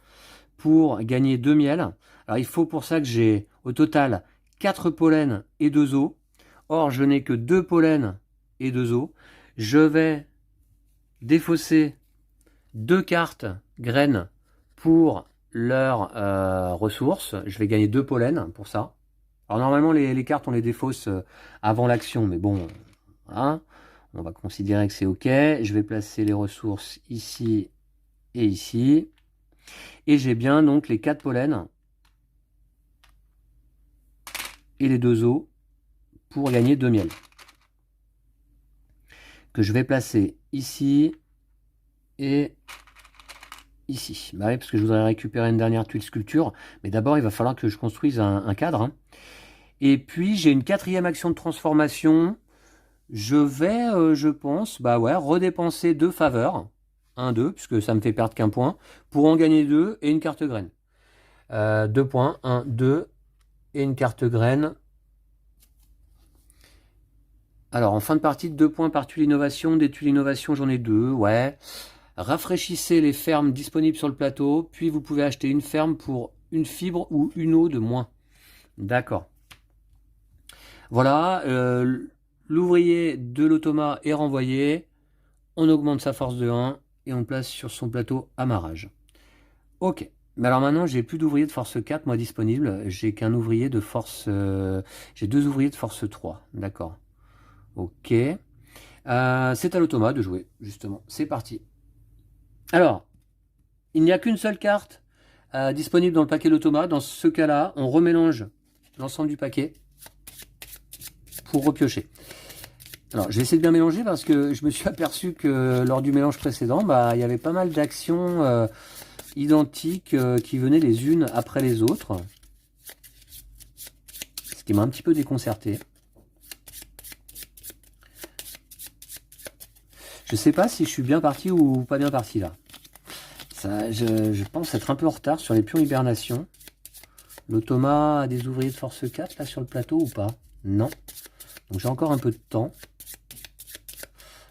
Speaker 1: pour gagner 2 miels. Alors, il faut pour ça que j'ai au total 4 pollens et 2 os. Or, je n'ai que 2 pollens et 2 os. Je vais défausser 2 cartes graines pour leurs ressources. Je vais gagner 2 pollens pour ça. Alors normalement les cartes on les défausse avant l'action, mais bon, voilà. On va considérer que c'est ok. Je vais placer les ressources ici et ici. Et j'ai bien donc les 4 pollens et les 2 os pour gagner 2 miels. Que je vais placer ici et ici. Bah oui, parce que je voudrais récupérer une dernière tuile sculpture. Mais d'abord, il va falloir que je construise un cadre. Hein. Et puis, j'ai une 4e action de transformation. Je vais, je pense, bah ouais, redépenser 2 faveurs. 1, 2, puisque ça me fait perdre qu'un point. Pour en gagner 2 et une carte graine. 2 points. 1, 2 et une carte graine. Alors, en fin de partie, 2 points par tuile innovation. Des tuiles innovation, j'en ai 2, ouais. Rafraîchissez les fermes disponibles sur le plateau, puis vous pouvez acheter une ferme pour une fibre ou une eau de moins. D'accord. Voilà, l'ouvrier de l'automa est renvoyé. On augmente sa force de 1 et on place sur son plateau amarrage. Ok. Mais alors maintenant, j'ai plus d'ouvriers de force 4, moi, disponible. J'ai qu'un ouvrier de force... j'ai 2 ouvriers de force 3. D'accord. Ok. C'est à l'automa de jouer, justement. C'est parti. Alors, il n'y a qu'une seule carte disponible dans le paquet l'automa. Dans ce cas-là, on remélange l'ensemble du paquet pour repiocher. Alors, je vais essayer de bien mélanger parce que je me suis aperçu que lors du mélange précédent, bah, il y avait pas mal d'actions identiques qui venaient les unes après les autres. Ce qui m'a un petit peu déconcerté. Je sais pas si je suis bien parti ou pas bien parti là. Ça, je pense être un peu en retard sur les pions hibernation. L'automa a des ouvriers de force 4 là sur le plateau ou pas? Non. Donc j'ai encore un peu de temps.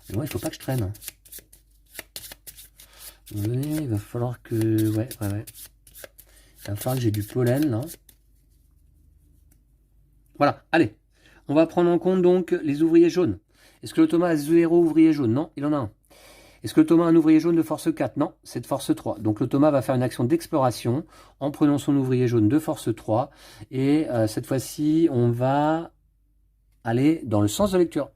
Speaker 1: Mais ouais, il faut pas que je traîne. Il va falloir que... Ouais. Il va falloir que j'ai du pollen, là. Voilà, allez. On va prendre en compte, donc, les ouvriers jaunes. Est-ce que l'automa a 0 ouvrier jaune? Non, il en a un. Est-ce que l'automa a un ouvrier jaune de force 4? Non, c'est de force 3. Donc l'automa va faire une action d'exploration en prenant son ouvrier jaune de force 3. Et cette fois-ci, on va aller dans le sens de lecture.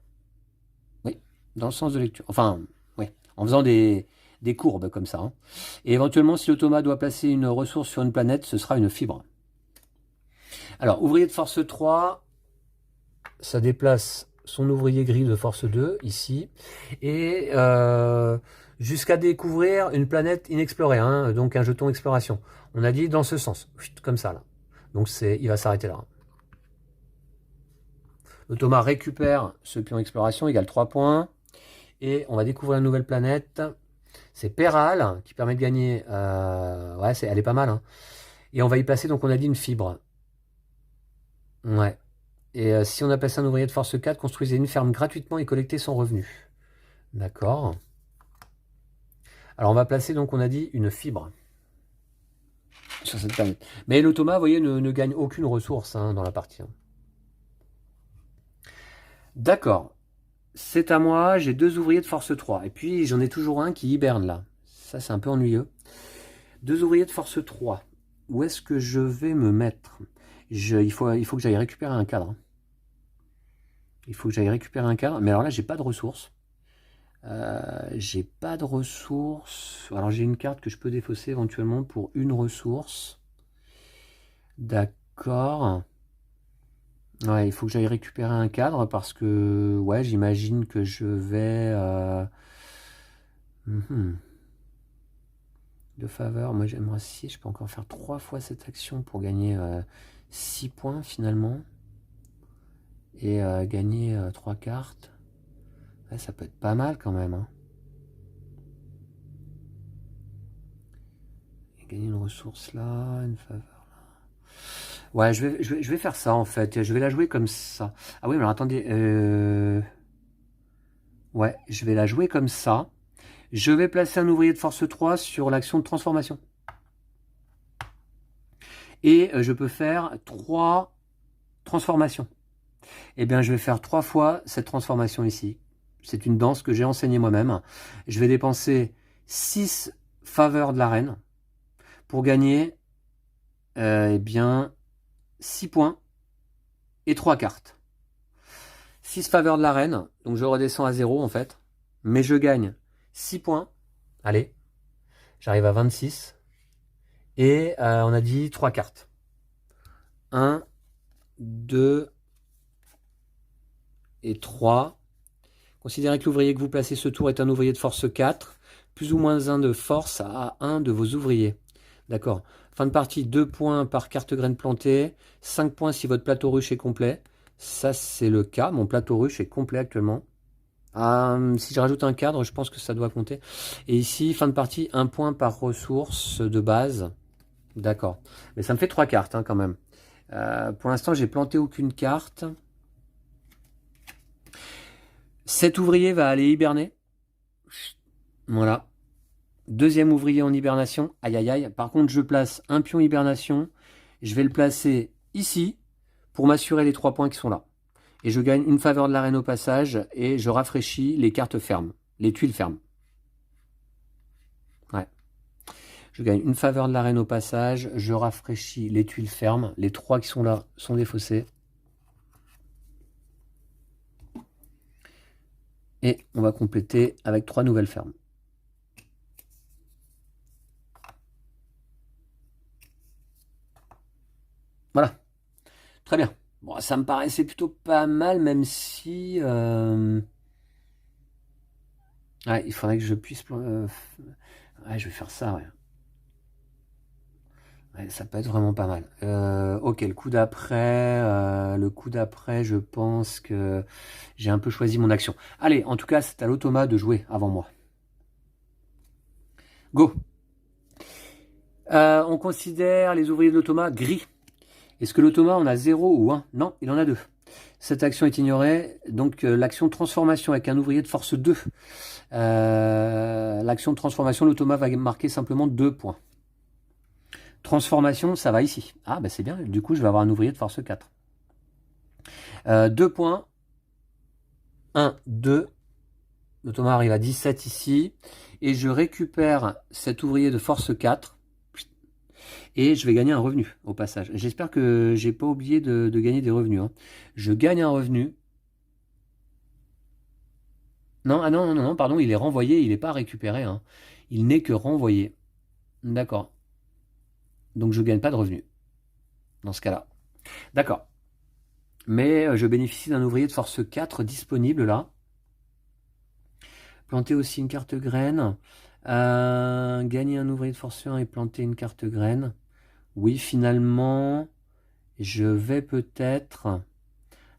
Speaker 1: Oui, dans le sens de lecture. Enfin, oui, en faisant des courbes comme ça. Hein. Et éventuellement, si l'automa doit placer une ressource sur une planète, ce sera une fibre. Alors, ouvrier de force 3, ça déplace son ouvrier gris de force 2, ici. Et jusqu'à découvrir une planète inexplorée, hein, donc un jeton exploration. On a dit dans ce sens, comme ça, là. Donc il va s'arrêter là. L'automa récupère ce pion exploration, égale 3 points. Et on va découvrir une nouvelle planète. C'est Peral, qui permet de gagner... ouais, elle est pas mal. Hein. Et on va y placer, donc on a dit une fibre. Ouais. Et si on a placé un ouvrier de force 4, construisez une ferme gratuitement et collectez son revenu. D'accord. Alors on va placer, donc on a dit, une fibre sur cette planète. Mais l'automa, vous voyez, ne gagne aucune ressource hein, dans la partie. Hein. D'accord. C'est à moi, j'ai 2 ouvriers de force 3. Et puis j'en ai toujours un qui hiberne là. Ça c'est un peu ennuyeux. 2 ouvriers de force 3. Où est-ce que je vais me mettre? Il faut que j'aille récupérer un cadre. Il faut que j'aille récupérer un cadre. Mais alors là, j'ai pas de ressources. J'ai pas de ressources. Alors j'ai une carte que je peux défausser éventuellement pour une ressource. D'accord. Ouais, il faut que j'aille récupérer un cadre parce que ouais, j'imagine que je vais de faveur. Moi j'aimerais si je peux encore faire 3 fois cette action pour gagner 6 points finalement. Et gagner 3 cartes. Ouais, ça peut être pas mal quand même. Hein. Gagner une ressource là, une faveur là. Ouais, je vais faire ça en fait. Je vais la jouer comme ça. Ah oui, mais alors attendez. Ouais, je vais la jouer comme ça. Je vais placer un ouvrier de force 3 sur l'action de transformation. Et je peux faire 3 transformations. Eh bien, je vais faire 3 fois cette transformation ici. C'est une danse que j'ai enseignée moi-même. Je vais dépenser 6 faveurs de la reine pour gagner eh bien 6 points et 3 cartes. 6 faveurs de la reine, donc je redescends à 0 en fait, mais je gagne 6 points. Allez, j'arrive à 26. Et on a dit 3 cartes. 1, 2 et 3. Considérez que l'ouvrier que vous placez ce tour est un ouvrier de force 4, plus ou moins 1 de force à 1 de vos ouvriers. D'accord. Fin de partie, 2 points par carte graine plantée, 5 points si votre plateau ruche est complet. Ça, c'est le cas. Mon plateau ruche est complet actuellement. Si je rajoute un cadre, je pense que ça doit compter. Et ici, fin de partie, 1 point par ressource de base. D'accord. Mais ça me fait 3 cartes hein, quand même. Pour l'instant, j'ai planté aucune carte. Cet ouvrier va aller hiberner. Voilà. Deuxième ouvrier en hibernation. Aïe, aïe, aïe. Par contre, je place un pion hibernation. Je vais le placer ici pour m'assurer les 3 points qui sont là. Et je gagne une faveur de la reine au passage et je rafraîchis les cartes fermes, les tuiles fermes. Ouais. Je gagne une faveur de la reine au passage, je rafraîchis les tuiles fermes. Les 3 qui sont là sont défaussés. Et on va compléter avec 3 nouvelles fermes. Voilà. Très bien. Bon, ça me paraissait plutôt pas mal, même si... Ouais, il faudrait que je puisse... Ouais, je vais faire ça, ouais. Ouais, ça peut être vraiment pas mal. Ok, le coup d'après, je pense que j'ai un peu choisi mon action. Allez, en tout cas, c'est à l'automa de jouer avant moi. Go. On considère les ouvriers de l'automa gris. Est-ce que l'automa en a 0 ou 1? Non, il en a 2. Cette action est ignorée. Donc l'action de transformation avec un ouvrier de force 2. L'action de transformation, l'automa va marquer simplement 2 points. Transformation, ça va ici. Ah, bah c'est bien. Du coup, je vais avoir un ouvrier de force 4. 2 points. 1, 2. L'automa arrive à 17 ici. Et je récupère cet ouvrier de force 4. Et je vais gagner un revenu au passage. J'espère que j'ai pas oublié de gagner des revenus. Hein. Je gagne un revenu. Non, ah non, non, non, pardon, il est renvoyé, il n'est pas récupéré. Hein. Il n'est que renvoyé. D'accord. Donc je ne gagne pas de revenus dans ce cas-là. D'accord. Mais je bénéficie d'un ouvrier de force 4 disponible là. Planter aussi une carte graine. Gagner un ouvrier de force 1 et planter une carte graine. Oui, finalement, je vais peut-être...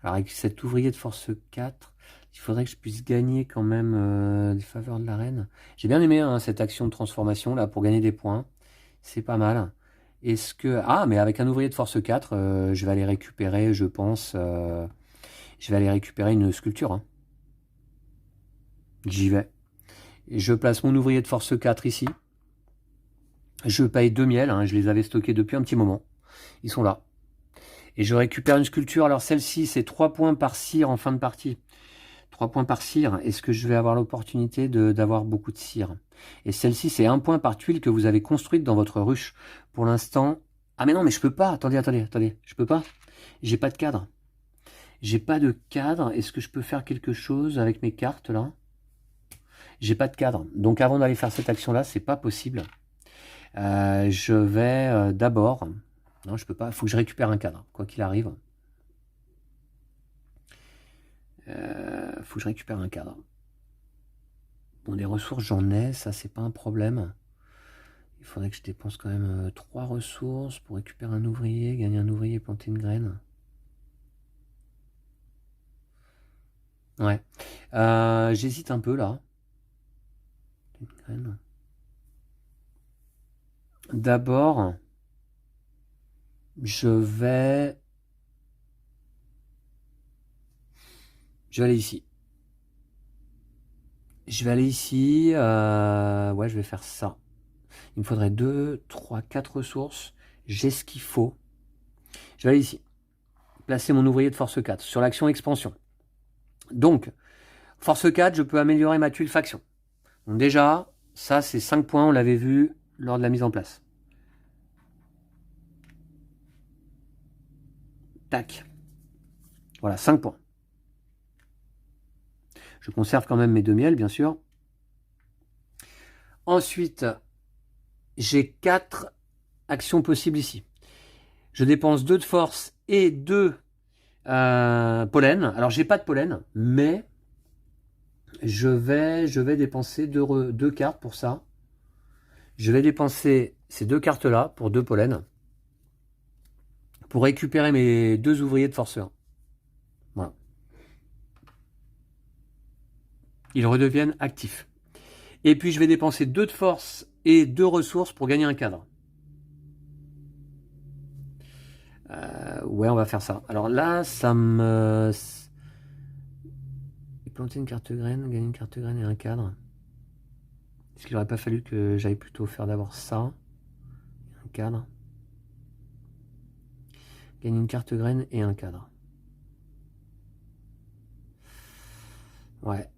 Speaker 1: Alors avec cet ouvrier de force 4, il faudrait que je puisse gagner quand même des faveurs de la reine. J'ai bien aimé hein, cette action de transformation là pour gagner des points. C'est pas mal. Est-ce que... Ah, mais avec un ouvrier de force 4, je vais aller récupérer, je pense... je vais aller récupérer une sculpture. Hein. J'y vais. Et je place mon ouvrier de force 4 ici. Je paye 2 miels, hein, je les avais stockés depuis un petit moment. Ils sont là. Et je récupère une sculpture. Alors celle-ci, c'est 3 points par cire en fin de partie. 3 points par cire. Est-ce que je vais avoir l'opportunité d'avoir beaucoup de cire? Et celle-ci, c'est 1 point par tuile que vous avez construite dans votre ruche. Pour l'instant... Ah mais non, mais je peux pas. Attendez, attendez, attendez. Je peux pas. J'ai pas de cadre. J'ai pas de cadre. Est-ce que je peux faire quelque chose avec mes cartes là? J'ai pas de cadre. Donc avant d'aller faire cette action-là, c'est pas possible. Je vais d'abord... Non, je peux pas. Il faut que je récupère un cadre, quoi qu'il arrive. Faut que je récupère un cadre. Bon, des ressources, j'en ai. Ça, c'est pas un problème. Il faudrait que je dépense quand même 3 ressources pour récupérer un ouvrier, gagner un ouvrier et planter une graine. Ouais. J'hésite un peu là. Une graine. D'abord, je vais aller ici. Je vais aller ici. Ouais, je vais faire ça. Il me faudrait 2, 3, 4 ressources. J'ai ce qu'il faut. Je vais aller ici. Placer mon ouvrier de force 4 sur l'action expansion. Donc, force 4, je peux améliorer ma tuile faction. Donc déjà, ça c'est 5 points, on l'avait vu lors de la mise en place. Tac. Voilà, 5 points. Je conserve quand même mes 2 miels, bien sûr. Ensuite, j'ai 4 actions possibles ici. Je dépense 2 de force et 2 pollen. Alors, j'ai pas de pollen, mais je vais dépenser 2 cartes pour ça. Je vais dépenser ces 2 cartes-là pour 2 pollen pour récupérer mes 2 ouvriers de force 1. Voilà. Ils redeviennent actifs. Et puis je vais dépenser 2 de force et 2 ressources pour gagner un cadre. Ouais, on va faire ça. Alors là, ça me... Planter une carte graine, gagner une carte graine et un cadre. Est-ce qu'il n'aurait pas fallu que j'aille plutôt faire d'abord ça? Un cadre. Gagner une carte graine et un cadre. Ouais.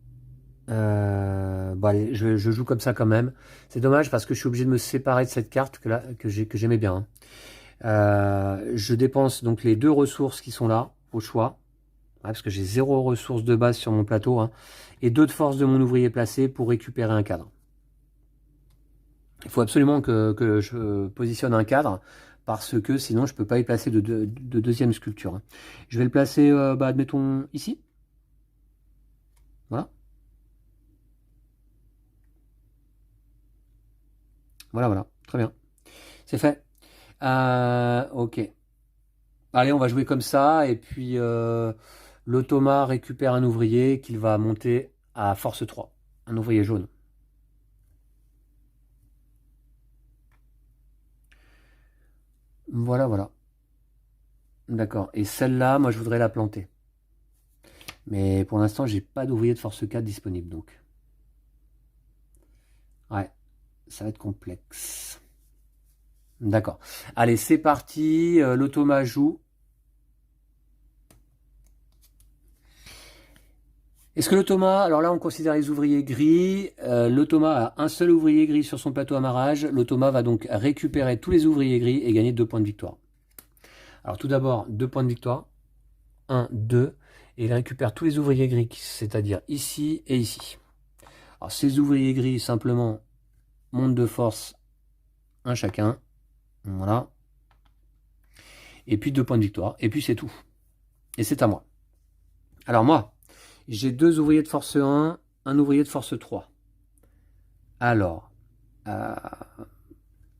Speaker 1: Bon allez, je joue comme ça quand même. C'est dommage parce que je suis obligé de me séparer de cette carte que j'aimais bien. Je dépense donc les 2 ressources qui sont là, au choix. Ouais, parce que j'ai 0 ressources de base sur mon plateau. Hein, et 2 de force de mon ouvrier placé pour récupérer un cadre. Il faut absolument que je positionne un cadre parce que sinon je ne peux pas y placer de deuxième sculpture. Hein. Je vais le placer, admettons, ici. Voilà. Voilà, voilà. Très bien. C'est fait. Ok. Allez, on va jouer comme ça. Et puis, l'automa récupère un ouvrier qu'il va monter à force 3. Un ouvrier jaune. Voilà, voilà. D'accord. Et celle-là, moi, je voudrais la planter. Mais pour l'instant, j'ai pas d'ouvrier de force 4 disponible, donc. Ouais, ça va être complexe. D'accord. Allez, c'est parti. L'automa joue. Est-ce que l'automa, alors là on considère les ouvriers gris, l'automa a un seul ouvrier gris sur son plateau amarrage, l'automa va donc récupérer tous les ouvriers gris et gagner 2 points de victoire. Alors tout d'abord, 2 points de victoire, 1, 2, et il récupère tous les ouvriers gris, c'est-à-dire ici et ici. Alors ces ouvriers gris simplement montent de force un chacun, voilà, et puis 2 points de victoire, et puis c'est tout. Et c'est à moi. Alors moi, j'ai 2 ouvriers de force 1, un ouvrier de force 3. Alors,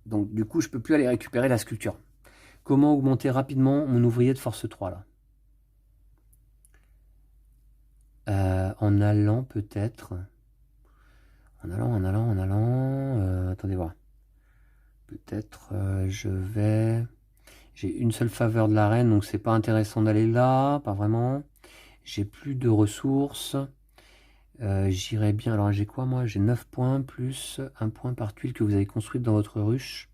Speaker 1: donc du coup, je ne peux plus aller récupérer la sculpture. Comment augmenter rapidement mon ouvrier de force 3 là? En allant peut-être. En allant. Attendez voir. Peut-être je vais... J'ai une seule faveur de la reine, donc c'est pas intéressant d'aller là, pas vraiment. J'ai plus de ressources. J'irai bien. Alors j'ai quoi moi? J'ai 9 points plus 1 point par tuile que vous avez construite dans votre ruche.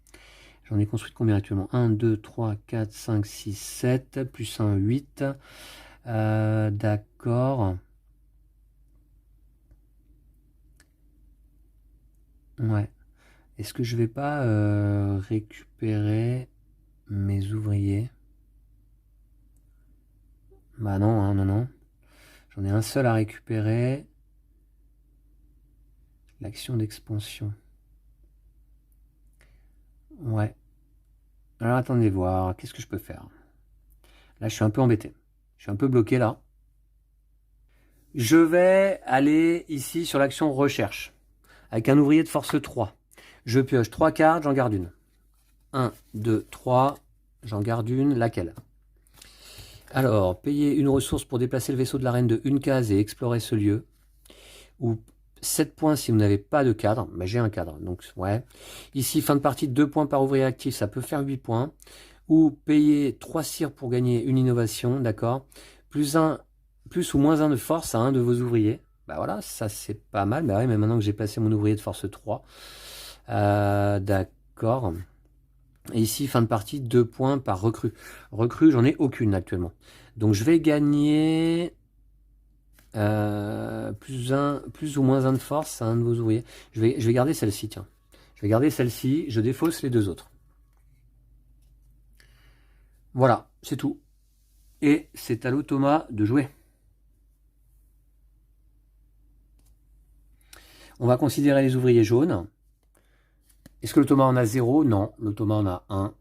Speaker 1: J'en ai construit combien actuellement? 1, 2, 3, 4, 5, 6, 7, plus 1, 8. D'accord. Ouais. Est-ce que je vais pas récupérer mes ouvriers? Bah non, hein, non. J'en ai un seul à récupérer. L'action d'expansion. Ouais. Alors attendez voir, qu'est-ce que je peux faire? Là, je suis un peu embêté. Je suis un peu bloqué là. Je vais aller ici sur l'action recherche. Avec un ouvrier de force 3. Je pioche 3 cartes, j'en garde une. 1, 2, 3. J'en garde une. Laquelle? Alors, payer une ressource pour déplacer le vaisseau de la reine de une case et explorer ce lieu. Ou 7 points si vous n'avez pas de cadre. Mais j'ai un cadre, donc ouais. Ici, fin de partie, 2 points par ouvrier actif, ça peut faire 8 points. Ou payer 3 cires pour gagner une innovation, d'accord. Plus ou moins 1 de force à un de vos ouvriers. Bah voilà, ça c'est pas mal. Bah ouais, mais maintenant que j'ai placé mon ouvrier de force 3. D'accord. Et ici, fin de partie, 2 points par recrue. Recrue, j'en ai aucune actuellement. Donc je vais gagner plus ou moins 1 de force à un de vos ouvriers. Je vais garder celle-ci, tiens. Je vais garder celle-ci, je défausse les 2 autres. Voilà, c'est tout. Et c'est à l'automa de jouer. On va considérer les ouvriers jaunes. Est-ce que l'automa en a 0? Non, l'automa en a 1.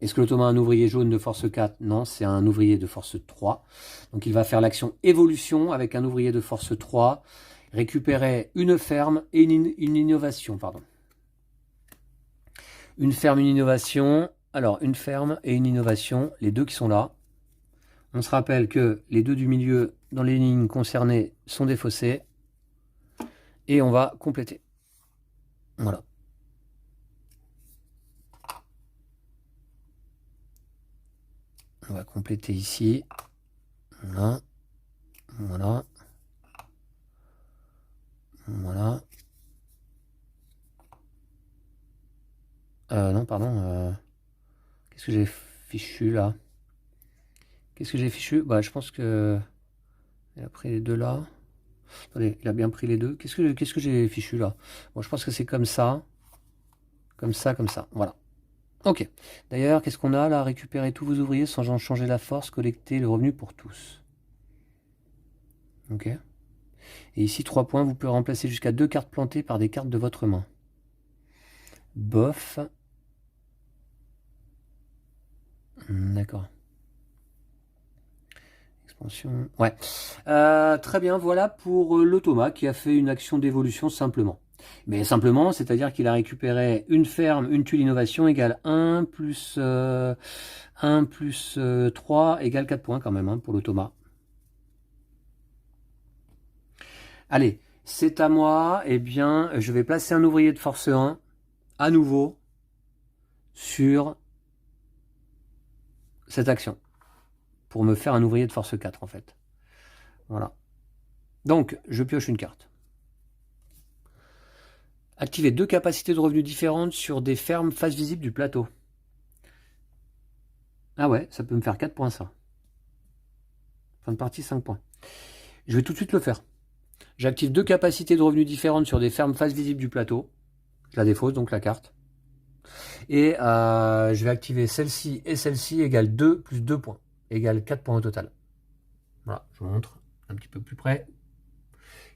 Speaker 1: Est-ce que l'automa a un ouvrier jaune de force 4? Non, c'est un ouvrier de force 3. Donc il va faire l'action évolution avec un ouvrier de force 3. Récupérer une ferme et une innovation, pardon. Une ferme, une innovation. Alors, une ferme et une innovation, les deux qui sont là. On se rappelle que les deux du milieu dans les lignes concernées sont défaussés. Et on va compléter. Voilà. On va compléter ici. Voilà. Voilà. Voilà. Non, pardon. Qu'est-ce que j'ai fichu là? Qu'est-ce que j'ai fichu? Bah, je pense que... Il a pris les deux là. Attendez, il a bien pris les deux. Qu'est-ce que j'ai fichu là? Bon, je pense que c'est comme ça. Comme ça, comme ça. Voilà. Ok. D'ailleurs, qu'est-ce qu'on a là? Récupérer tous vos ouvriers sans en changer la force, collecter le revenu pour tous. Ok. Et ici, 3 points, vous pouvez remplacer jusqu'à 2 cartes plantées par des cartes de votre main. Bof. D'accord. Expansion. Ouais. Très bien, voilà pour l'automa qui a fait une action d'évolution simplement. Mais simplement, c'est-à-dire qu'il a récupéré une ferme, une tuile innovation égale 1 plus 1 plus 3 égale 4 points quand même hein, pour l'automa. Allez, c'est à moi. Eh bien, je vais placer un ouvrier de force 1 à nouveau sur cette action pour me faire un ouvrier de force 4 en fait. Voilà. Donc, je pioche une carte. Activer 2 capacités de revenus différentes sur des fermes face visible du plateau. Ah ouais, ça peut me faire 4 points ça. Fin de partie, 5 points. Je vais tout de suite le faire. J'active 2 capacités de revenus différentes sur des fermes face visible du plateau. Je la défausse, donc la carte. Et je vais activer celle-ci et celle-ci égale 2 plus 2 points. Égale 4 points au total. Voilà, je vous montre un petit peu plus près.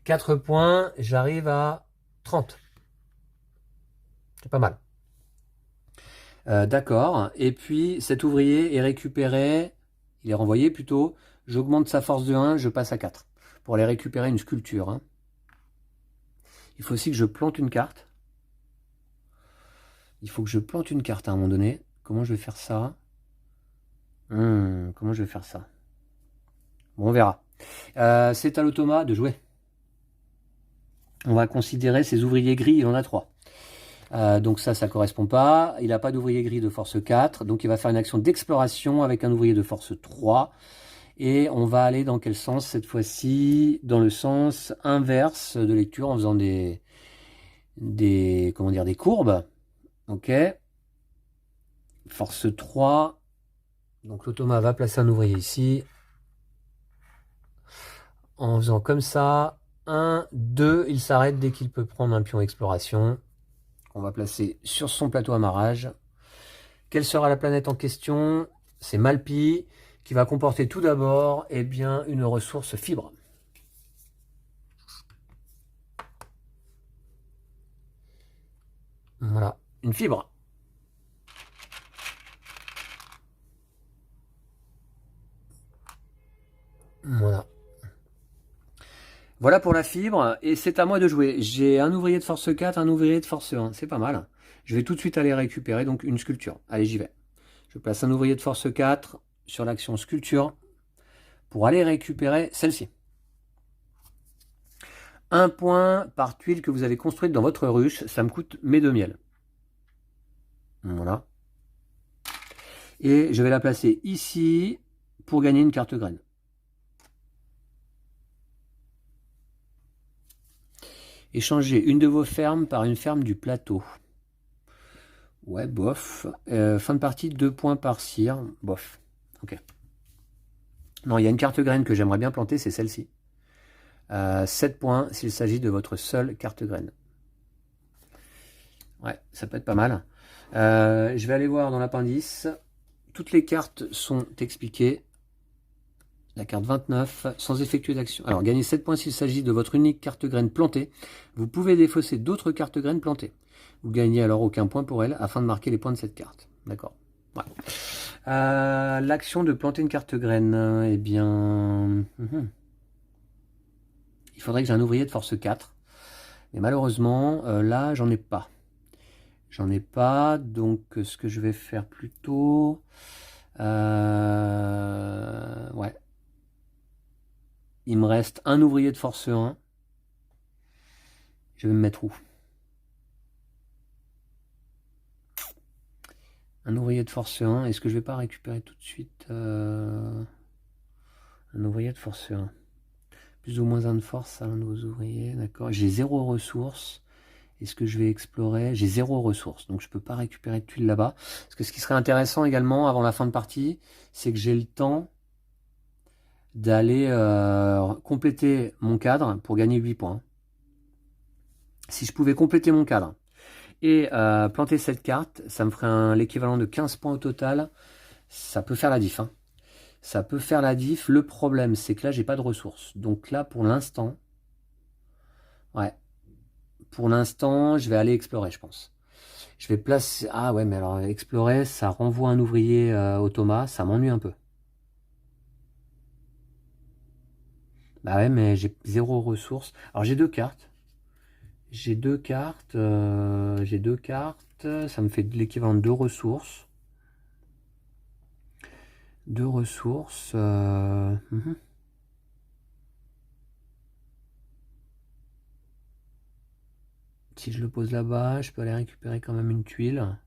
Speaker 1: 4 points, j'arrive à 30. C'est pas mal. D'accord. Et puis, cet ouvrier est récupéré, il est renvoyé plutôt. J'augmente sa force de 1, je passe à 4. Pour aller récupérer une sculpture. Hein. Il faut aussi que je plante une carte. Il faut que je plante une carte à un moment donné. Comment je vais faire ça? Comment je vais faire ça? Bon, on verra. C'est à l'automa de jouer. On va considérer ces ouvriers gris, il en a 3. Donc ça correspond pas. Il n'a pas d'ouvrier gris de force 4. Donc il va faire une action d'exploration avec un ouvrier de force 3. Et on va aller dans quel sens cette fois-ci? Dans le sens inverse de lecture en faisant des courbes. Ok. Force 3. Donc l'automa va placer un ouvrier ici. En faisant comme ça. 1, 2, il s'arrête dès qu'il peut prendre un pion exploration. On va placer sur son plateau amarrage. Quelle sera la planète en question? C'est Malpi, qui va comporter tout d'abord une ressource fibre. Voilà, une fibre. Voilà. Voilà pour la fibre, et c'est à moi de jouer. J'ai un ouvrier de force 4, un ouvrier de force 1, c'est pas mal. Je vais tout de suite aller récupérer donc une sculpture. Allez, j'y vais. Je place un ouvrier de force 4 sur l'action sculpture pour aller récupérer celle-ci. 1 point par tuile que vous avez construite dans votre ruche, ça me coûte mes 2 miels. Voilà. Et je vais la placer ici pour gagner une carte graine. Échanger une de vos fermes par une ferme du plateau. Ouais, bof. Fin de partie, 2 points par cire. Bof. Ok. Non, il y a une carte graine que j'aimerais bien planter, c'est celle-ci. 7 points s'il s'agit de votre seule carte graine. Ouais, ça peut être pas mal. Je vais aller voir dans l'appendice. Toutes les cartes sont expliquées. La carte 29, sans effectuer d'action. Alors, gagnez 7 points s'il s'agit de votre unique carte graine plantée. Vous pouvez défausser d'autres cartes graines plantées. Vous gagnez alors aucun point pour elle afin de marquer les points de cette carte. D'accord. Ouais. L'action de planter une carte graine, eh bien... il faudrait que j'ai un ouvrier de force 4. Mais malheureusement, là, j'en ai pas. J'en ai pas, donc ce que je vais faire plutôt... ouais. Il me reste un ouvrier de force 1. Je vais me mettre où? Un ouvrier de force 1. Est-ce que je vais pas récupérer tout de suite un ouvrier de force 1? Plus ou moins 1 de force à l'un de vos ouvriers. D'accord. J'ai 0 ressources. Est-ce que je vais explorer? J'ai 0 ressources. Donc je peux pas récupérer de tuiles là-bas. Parce que ce qui serait intéressant également avant la fin de partie, c'est que j'ai le temps d'aller compléter mon cadre pour gagner 8 points. Si je pouvais compléter mon cadre et planter cette carte, ça me ferait l'équivalent de 15 points au total. Ça peut faire la diff. Hein. Ça peut faire la diff. Le problème, c'est que là, j'ai pas de ressources. Donc là, pour l'instant, ouais. Pour l'instant, je vais aller explorer, je pense. Je vais placer... Ah ouais, mais alors, explorer, ça renvoie un ouvrier automa. Ça m'ennuie un peu. Bah ouais, mais j'ai 0 ressources. Alors, j'ai 2 cartes. J'ai 2 cartes. J'ai 2 cartes. Ça me fait l'équivalent de 2 ressources. 2 ressources. Si je le pose là-bas, je peux aller récupérer quand même une tuile.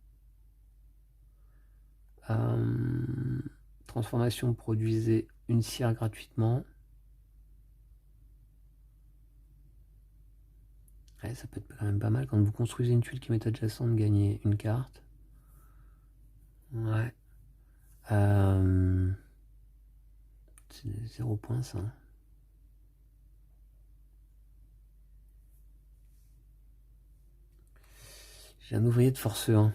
Speaker 1: Transformation, produisez une cire gratuitement. Ouais, ça peut être quand même pas mal quand vous construisez une tuile qui m'est adjacente, gagner une carte. Ouais. C'est 0 points ça. J'ai un ouvrier de force 1.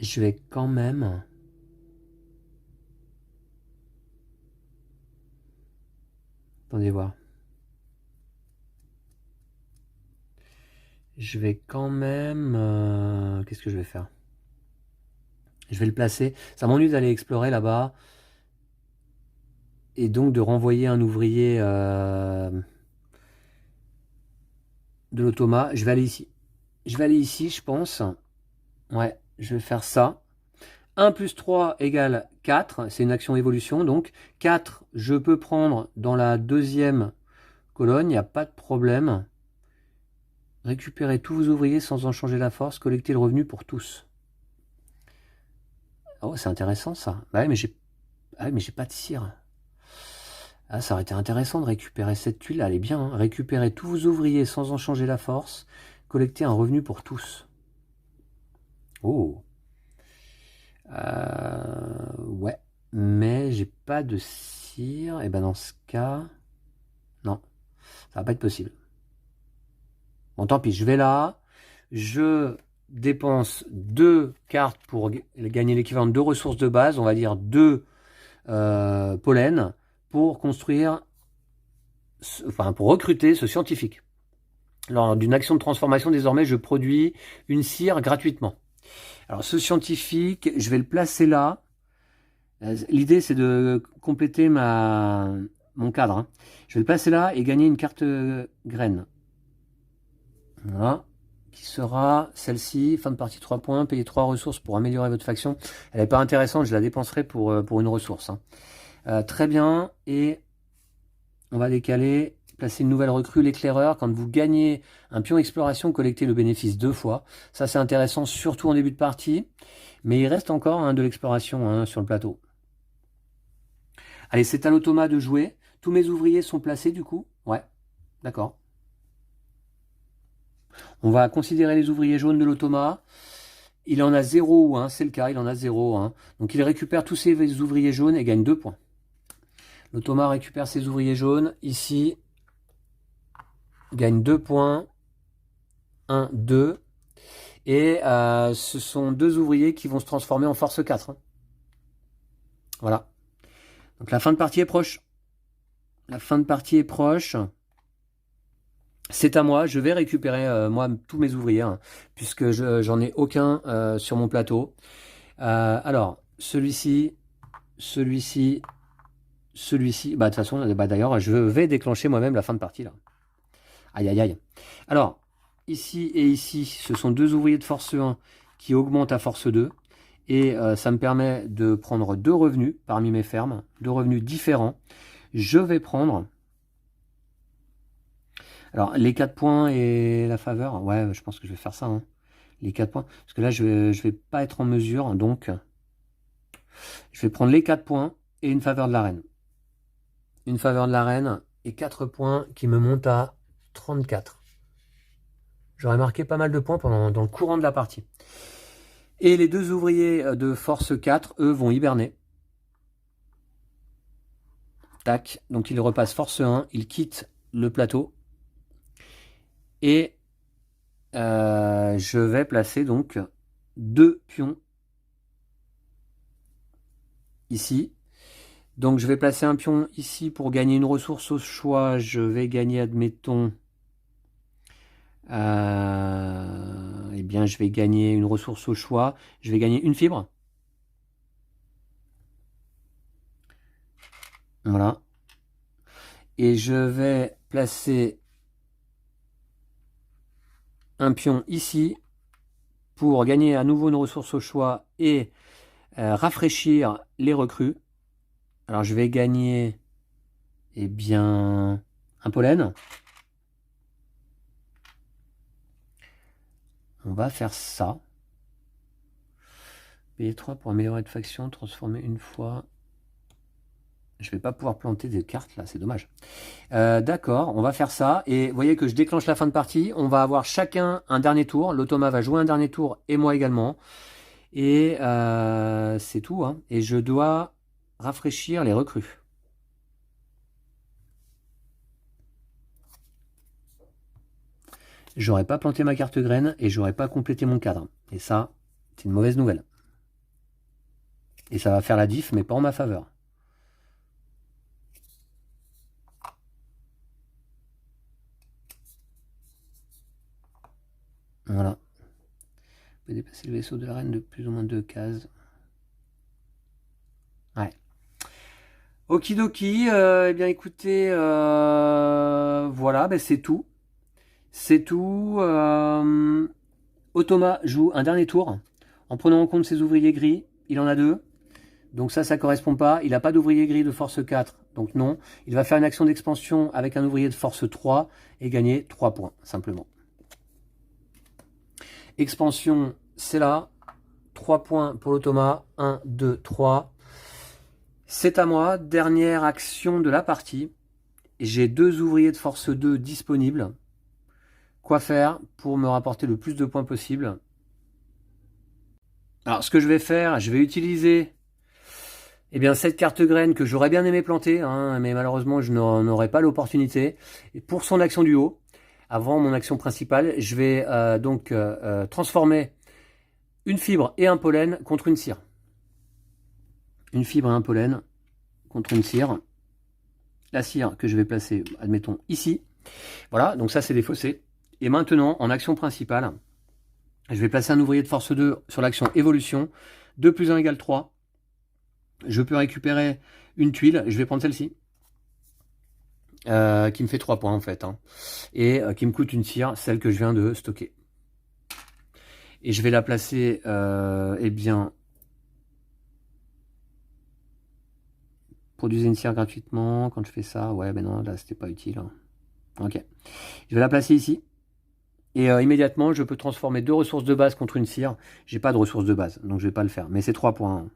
Speaker 1: Je vais quand même... Attendez voir. Je vais quand même... Qu'est-ce que je vais faire? Je vais le placer. Ça m'ennuie d'aller explorer là-bas. Et donc de renvoyer un ouvrier de l'automa. Je vais aller ici. Je vais aller ici, je pense. Ouais, je vais faire ça. 1 plus 3 égale 4. C'est une action évolution. Donc 4, je peux prendre dans la deuxième colonne. Il n'y a pas de problème. Récupérer tous vos ouvriers sans en changer la force. Collecter le revenu pour tous. Oh, c'est intéressant ça. Bah ouais, mais j'ai pas de cire. Ah, ça aurait été intéressant de récupérer cette tuile. Elle est bien. Hein. Récupérer tous vos ouvriers sans en changer la force. Collecter un revenu pour tous. Oh. Ouais. Mais j'ai pas de cire. Et ben dans ce cas... Non. Ça va pas être possible. Bon, tant pis. Je vais là. Je dépense 2 cartes pour gagner l'équivalent de 2 ressources de base. On va dire 2 pollen pour construire... Enfin, pour recruter ce scientifique. Lors d'une action de transformation, désormais, je produis une cire gratuitement. Alors, ce scientifique, je vais le placer là. L'idée, c'est de compléter mon cadre. Hein. Je vais le placer là et gagner une carte graine. Voilà. Qui sera celle-ci. Fin de partie, 3 points. Payer 3 ressources pour améliorer votre faction. Elle n'est pas intéressante, je la dépenserai pour une ressource. Hein. Très bien. Et on va décaler... Placer une nouvelle recrue, l'éclaireur. Quand vous gagnez un pion exploration, collectez le bénéfice 2 fois. Ça, c'est intéressant, surtout en début de partie. Mais il reste encore hein, de l'exploration hein, sur le plateau. Allez, c'est à l'automa de jouer. Tous mes ouvriers sont placés, du coup. Ouais, d'accord. On va considérer les ouvriers jaunes de l'automa. Il en a 0, hein, c'est le cas, il en a 0. Hein. Donc, il récupère tous ses ouvriers jaunes et gagne 2 points. L'automa récupère ses ouvriers jaunes. Ici, gagne 2 points. 1, 2. Et ce sont 2 ouvriers qui vont se transformer en force 4. Hein. Voilà. Donc la fin de partie est proche. La fin de partie est proche. C'est à moi. Je vais récupérer moi tous mes ouvriers. Hein, puisque j'en ai aucun sur mon plateau. Alors, celui-ci, celui-ci, celui-ci. Bah de toute façon, d'ailleurs, je vais déclencher moi-même la fin de partie là. Aïe, aïe, aïe. Alors, ici et ici, ce sont 2 ouvriers de force 1 qui augmentent à force 2. Et ça me permet de prendre 2 revenus parmi mes fermes, 2 revenus différents. Je vais prendre... Alors, les 4 points et la faveur, ouais, je pense que je vais faire ça. Hein. Les 4 points, parce que là, je vais pas être en mesure, donc... Je vais prendre les 4 points et une faveur de la reine. Une faveur de la reine et 4 points qui me montent à 34. J'aurais marqué pas mal de points dans le courant de la partie. Et les 2 ouvriers de force 4, eux, vont hiberner. Tac, donc ils repassent force 1, ils quittent le plateau. Et je vais placer donc 2 pions ici. Donc je vais placer un pion ici pour gagner une ressource au choix. Je vais gagner, admettons... eh bien, je vais gagner une ressource au choix. Je vais gagner une fibre. Voilà. Et je vais placer un pion ici pour gagner à nouveau une ressource au choix et rafraîchir les recrues. Alors, je vais gagner, eh bien, un pollen. On va faire ça. Payer 3 pour améliorer de faction, transformer une fois. Je vais pas pouvoir planter des cartes là, c'est dommage. D'accord, on va faire ça. Et vous voyez que je déclenche la fin de partie. On va avoir chacun un dernier tour. L'automa va jouer un dernier tour et moi également. Et c'est tout. Hein. Et je dois rafraîchir les recrues. J'aurais pas planté ma carte graine et j'aurais pas complété mon cadre. Et ça, c'est une mauvaise nouvelle. Et ça va faire la diff, mais pas en ma faveur. Voilà. Vous pouvez déplacer le vaisseau de la reine de plus ou moins 2 cases. Ouais. Okidoki, eh bien écoutez, voilà, ben c'est tout. C'est tout. Automa joue un dernier tour en prenant en compte ses ouvriers gris. Il en a 2. Donc ça correspond pas. Il n'a pas d'ouvrier gris de force 4. Donc non. Il va faire une action d'expansion avec un ouvrier de force 3 et gagner 3 points, simplement. Expansion, c'est là. 3 points pour l'automa. 1, 2, 3. C'est à moi. Dernière action de la partie. J'ai 2 ouvriers de force 2 disponibles. Quoi faire pour me rapporter le plus de points possible? Alors, ce que je vais faire, je vais utiliser cette carte graine que j'aurais bien aimé planter, hein, mais malheureusement, je n'en aurai pas l'opportunité. Et pour son action du haut, avant mon action principale, je vais transformer une fibre et un pollen contre une cire. Une fibre et un pollen contre une cire. La cire que je vais placer, admettons, ici. Voilà, donc ça, c'est défaussé. Et maintenant, en action principale, je vais placer un ouvrier de force 2 sur l'action évolution. 2 plus 1 égale 3. Je peux récupérer une tuile. Je vais prendre celle-ci. Qui me fait 3 points en fait. Hein, et qui me coûte une cire, celle que je viens de stocker. Et je vais la placer, produisez une cire gratuitement. Quand je fais ça, ouais, ben non, là, c'était pas utile. Hein. Ok. Je vais la placer ici. Et immédiatement, je peux transformer 2 ressources de base contre une cire. J'ai pas de ressources de base, donc je vais pas le faire. Mais c'est 3 points.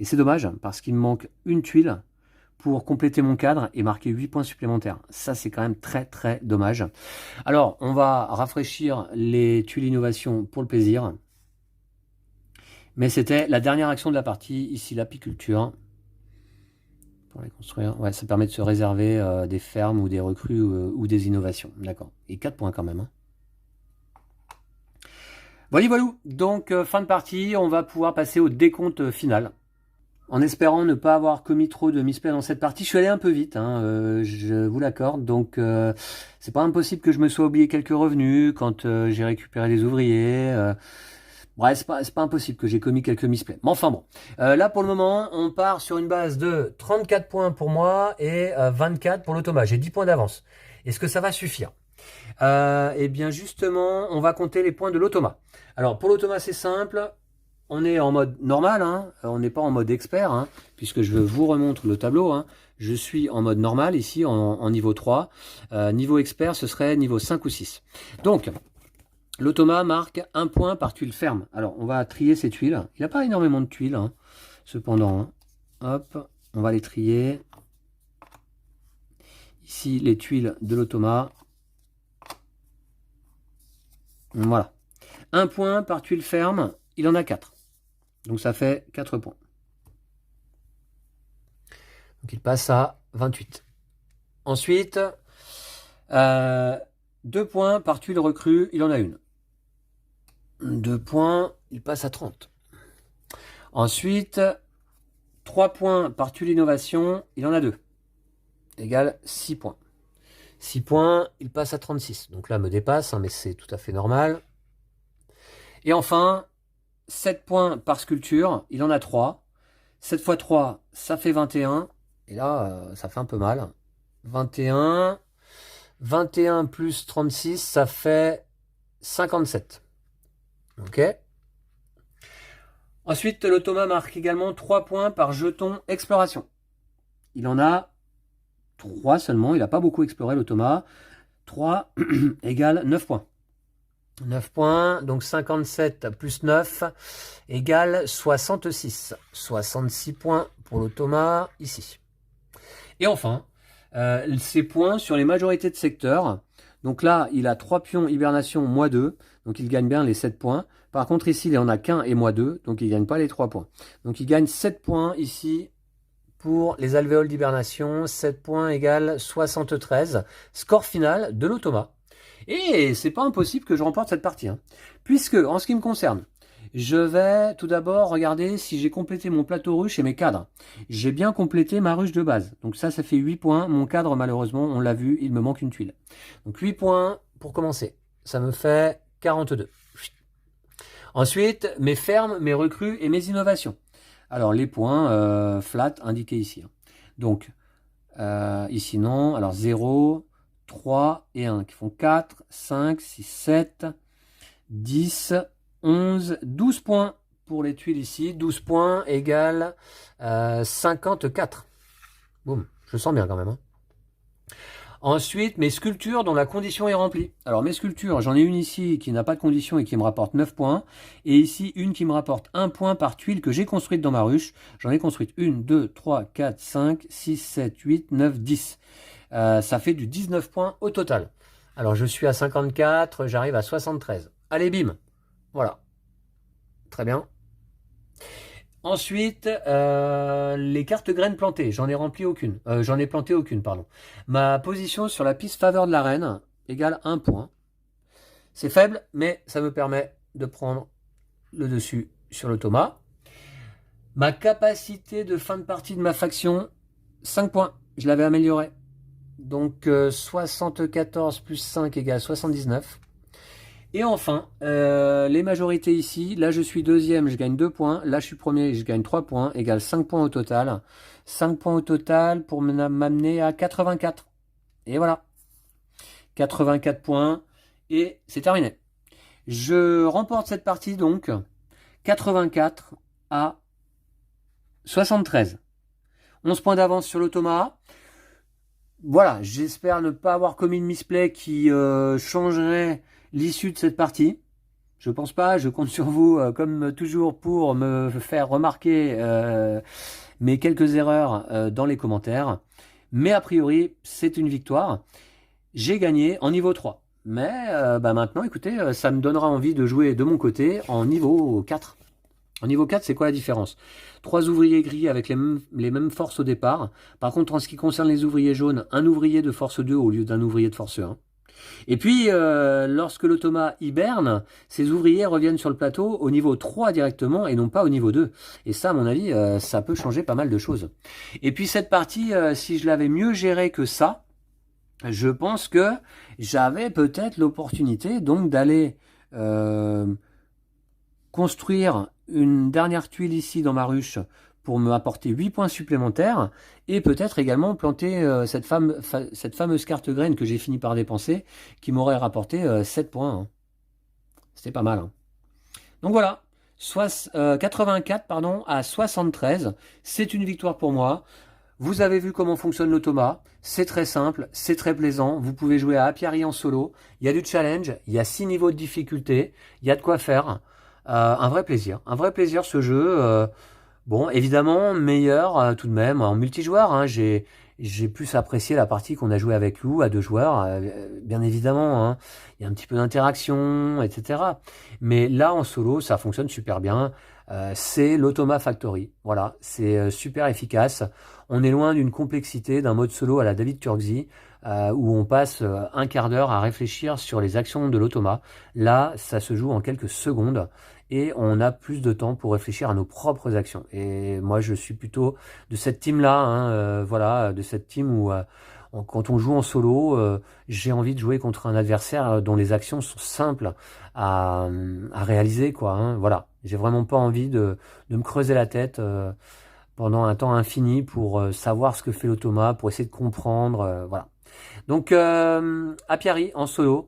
Speaker 1: Et c'est dommage, parce qu'il me manque une tuile pour compléter mon cadre et marquer 8 points supplémentaires. Ça, c'est quand même très, très dommage. Alors, on va rafraîchir les tuiles innovation pour le plaisir. Mais c'était la dernière action de la partie. Ici, l'apiculture. Pour les construire. Ouais, ça permet de se réserver des fermes ou des recrues ou des innovations. D'accord. Et 4 points quand même. Hein. Voilà, voilà. Donc, fin de partie, on va pouvoir passer au décompte final. En espérant ne pas avoir commis trop de misplay dans cette partie, je suis allé un peu vite, hein, je vous l'accorde. Donc, c'est pas impossible que je me sois oublié quelques revenus quand j'ai récupéré les ouvriers. Bref, c'est pas impossible que j'ai commis quelques misplays. Mais enfin bon, là pour le moment, on part sur une base de 34 points pour moi et 24 pour l'automa. J'ai 10 points d'avance. Est-ce que ça va suffire? Eh bien justement, on va compter les points de l'automa. Alors pour l'automa, c'est simple. On est en mode normal, hein. On n'est pas en mode expert, hein, puisque je vous remontre le tableau. Hein. Je suis en mode normal ici, en niveau 3. Niveau expert, ce serait niveau 5 ou 6. Donc, l'automa marque 1 point par tuile ferme. Alors, on va trier ces tuiles. Il n'a pas énormément de tuiles, hein, cependant. Hein. Hop, on va les trier. Ici, les tuiles de l'automa. Voilà. 1 point par tuile ferme, il en a 4. Donc ça fait 4 points. Donc il passe à 28. Ensuite, 2 points par tuile recrue, il en a une. 2 points, il passe à 30. Ensuite, 3 points par tuile innovation, il en a 2. Égale 6 points. 6 points, il passe à 36. Donc là, me dépasse, hein, mais c'est tout à fait normal. Et enfin, 7 points par sculpture, il en a 3. 7 x 3, ça fait 21. Et là, ça fait un peu mal. 21. 21 plus 36, ça fait 57. Ok. Ensuite, l'automa marque également 3 points par jeton exploration. Il en a 3 seulement. Il n'a pas beaucoup exploré l'automa. 3 égale 9 points. 9 points, donc 57 plus 9 égale 66. 66 points pour l'automa ici. Et enfin, ses points sur les majorités de secteurs. Donc là, il a 3 pions hibernation -2, donc il gagne bien les 7 points. Par contre, ici, il en a qu'un et -2, donc il ne gagne pas les 3 points. Donc il gagne 7 points ici pour les alvéoles d'hibernation. 7 points égale 73. Score final de l'automa. Et c'est pas impossible que je remporte cette partie, hein. Puisque, en ce qui me concerne, je vais tout d'abord regarder si j'ai complété mon plateau ruche et mes cadres. J'ai bien complété ma ruche de base. Donc ça fait 8 points. Mon cadre, malheureusement, on l'a vu, il me manque une tuile. Donc 8 points pour commencer. Ça me fait 42. Ensuite, mes fermes, mes recrues et mes innovations. Alors les points flat indiqués ici. Donc ici non. Alors 0, 3 et 1 qui font 4, 5, 6, 7, 10, 11, 12 points pour les tuiles ici. 12 points égale 54. Boum, je sens bien quand même, hein. Ensuite, mes sculptures dont la condition est remplie. Alors mes sculptures, j'en ai une ici qui n'a pas de condition et qui me rapporte 9 points. Et ici, une qui me rapporte 1 point par tuile que j'ai construite dans ma ruche. J'en ai construite 1, 2, 3, 4, 5, 6, 7, 8, 9, 10. Ça fait du 19 points au total. Alors je suis à 54, j'arrive à 73. Allez, bim. Voilà. Très bien. Ensuite, les cartes graines plantées, j'en ai rempli aucune. J'en ai planté aucune, pardon. Ma position sur la piste faveur de la reine égale 1 point. C'est faible, mais ça me permet de prendre le dessus sur l'automa. Ma capacité de fin de partie de ma faction, 5 points. Je l'avais amélioré. Donc 74 plus 5 égale 79. Et enfin, les majorités ici, là je suis deuxième, je gagne 2 points, là je suis premier, je gagne 3 points, égale 5 points au total. 5 points au total pour m'amener à 84. Et voilà, 84 points, et c'est terminé. Je remporte cette partie donc, 84 à 73. 11 points d'avance sur l'automa. Voilà, j'espère ne pas avoir commis une misplay qui changerait l'issue de cette partie. Je pense pas, je compte sur vous comme toujours pour me faire remarquer mes quelques erreurs dans les commentaires. Mais a priori, c'est une victoire. J'ai gagné en niveau 3. Mais maintenant, écoutez, ça me donnera envie de jouer de mon côté en niveau 4. En niveau 4, c'est quoi la différence? 3 ouvriers gris avec les mêmes forces au départ. Par contre, en ce qui concerne les ouvriers jaunes, un ouvrier de force 2 au lieu d'un ouvrier de force 1. Et puis, lorsque l'automa hiberne, ces ouvriers reviennent sur le plateau au niveau 3 directement et non pas au niveau 2. Et ça, à mon avis, ça peut changer pas mal de choses. Et puis cette partie, si je l'avais mieux gérée que ça, je pense que j'avais peut-être l'opportunité donc d'aller construire une dernière tuile ici dans ma ruche pour me apporter 8 points supplémentaires et peut-être également planter cette fameuse carte graine que j'ai fini par dépenser qui m'aurait rapporté 7 points, hein. C'était pas mal, hein. Donc voilà, 84 pardon, à 73, c'est une victoire pour moi. Vous avez vu comment fonctionne l'automa, c'est très simple, c'est très plaisant, vous pouvez jouer à Apiari en solo, il y a du challenge, il y a 6 niveaux de difficulté, il y a de quoi faire, un vrai plaisir ce jeu. Bon, évidemment, meilleur tout de même en multijoueur, hein. J'ai plus apprécié la partie qu'on a joué avec Lou à 2 joueurs, bien évidemment, hein. Il y a un petit peu d'interaction, etc. Mais là, en solo, ça fonctionne super bien. C'est l'Automa Factory. Voilà, c'est super efficace. On est loin d'une complexité d'un mode solo à la David Turkzy, où on passe un quart d'heure à réfléchir sur les actions de l'automa. Là, ça se joue en quelques secondes et on a plus de temps pour réfléchir à nos propres actions. Et moi, je suis plutôt de cette team-là, hein, voilà, de cette team où quand on joue en solo, j'ai envie de jouer contre un adversaire dont les actions sont simples à réaliser, quoi, hein, voilà. J'ai vraiment pas envie de me creuser la tête pendant un temps infini pour savoir ce que fait l'automa, pour essayer de comprendre, voilà. Donc, Apiari en solo.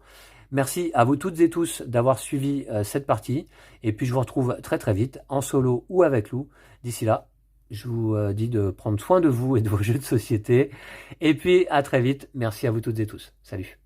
Speaker 1: Merci à vous toutes et tous d'avoir suivi cette partie. Et puis, je vous retrouve très très vite en solo ou avec Lou. D'ici là, je vous dis de prendre soin de vous et de vos jeux de société. Et puis, à très vite. Merci à vous toutes et tous. Salut.